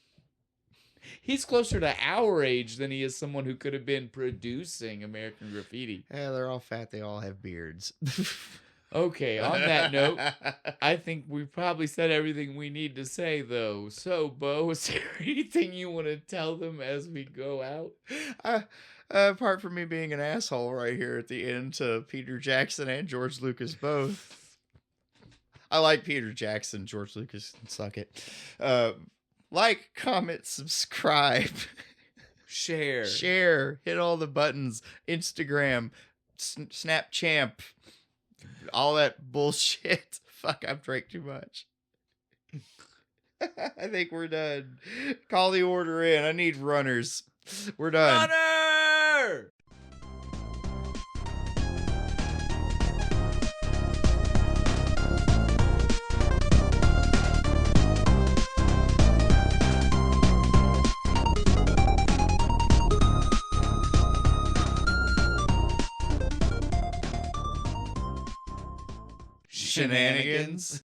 Speaker 1: He's closer to our age than he is someone who could have been producing American Graffiti.
Speaker 2: Yeah, they're all fat. They all have beards.
Speaker 1: Okay, on that note, I think we've probably said everything we need to say, though. So, Bo, is there anything you want to tell them as we go out?
Speaker 2: Apart from me being an asshole right here at the end to Peter Jackson and George Lucas both. I like Peter Jackson. George Lucas can suck it. Like, comment, subscribe. Share. Hit all the buttons. Instagram. Snapchamp. All that bullshit. Fuck, I've drank too much. I think we're done. Call the order in. I need runners. We're done.
Speaker 1: Runner!
Speaker 2: Shenanigans.